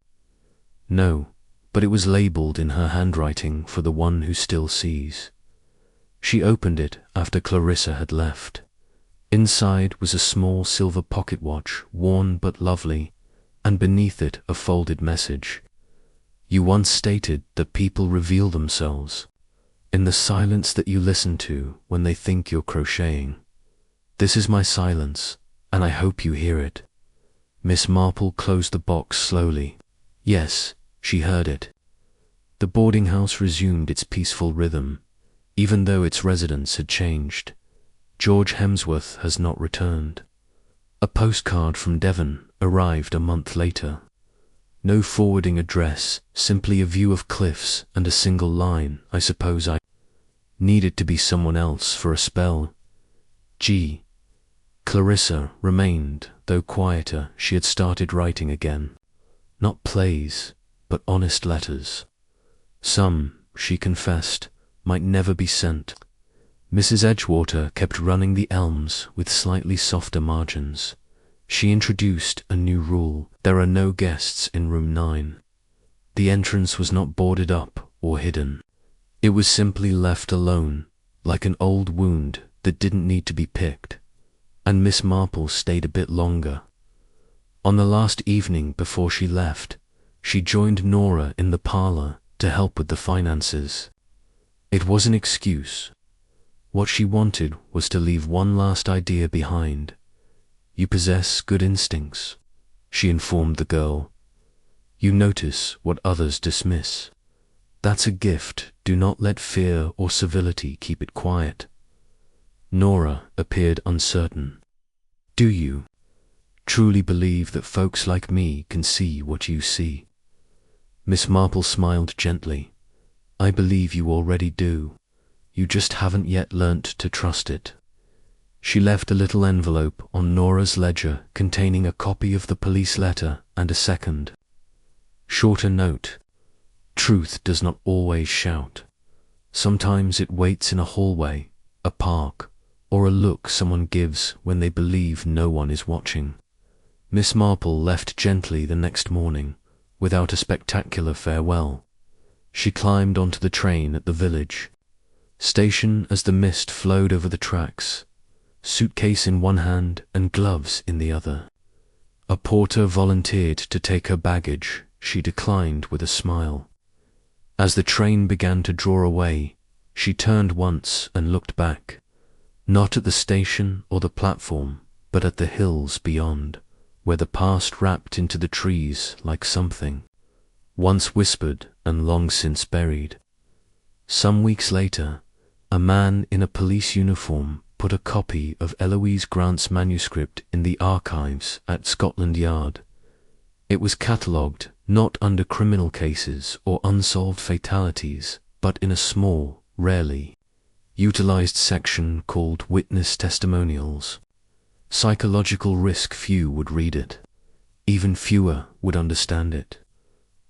No, but it was labelled in her handwriting for the one who still sees. She opened it after Clarissa had left. Inside was a small silver pocket watch, worn but lovely, and beneath it a folded message. You once stated that people reveal themselves in the silence that you listen to when they think you're crocheting. This is my silence, and I hope you hear it. Miss Marple closed the box slowly. Yes, she heard it. The boarding house resumed its peaceful rhythm, even though its residents had changed. George Hemsworth has not returned. A postcard from Devon arrived a month later. No forwarding address, simply a view of cliffs and a single line. I suppose I needed to be someone else for a spell. G. Clarissa remained, though quieter. She had started writing again. Not plays, but honest letters. Some, she confessed, might never be sent. Mrs. Edgewater kept running the elms with slightly softer margins. She introduced a new rule. There are no guests in room 9. The entrance was not boarded up or hidden. It was simply left alone, like an old wound that didn't need to be picked, and Miss Marple stayed a bit longer. On the last evening before she left, she joined Nora in the parlor to help with the finances. It was an excuse. What she wanted was to leave one last idea behind. "You possess good instincts," she informed the girl. "You notice what others dismiss. That's a gift. Do not let fear or civility keep it quiet." Nora appeared uncertain. "Do you truly believe that folks like me can see what you see?" Miss Marple smiled gently. "I believe you already do. You just haven't yet learnt to trust it." She left a little envelope on Nora's ledger containing a copy of the police letter and a second, shorter note. "Truth does not always shout. Sometimes it waits in a hallway, a park, or a look someone gives when they believe no one is watching." Miss Marple left gently the next morning, without a spectacular farewell. She climbed onto the train at the village station as the mist flowed over the tracks, suitcase in one hand and gloves in the other. A porter volunteered to take her baggage. She declined with a smile. As the train began to draw away, she turned once and looked back, not at the station or the platform, but at the hills beyond, where the past wrapped into the trees like something once whispered and long since buried. Some weeks later, a man in a police uniform put a copy of Eloise Grant's manuscript in the archives at Scotland Yard. It was catalogued not under criminal cases or unsolved fatalities, but in a small, rarely utilized section called Witness Testimonials. Psychological risk few would read it. Even fewer would understand it.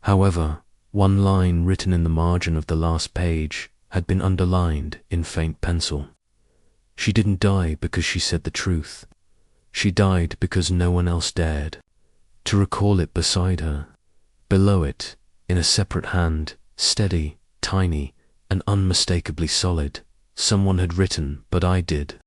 However, one line written in the margin of the last page had been underlined in faint pencil. She didn't die because she said the truth. She died because no one else dared to recall it beside her. Below it, in a separate hand, steady, tiny, and unmistakably solid, someone had written, "But I did."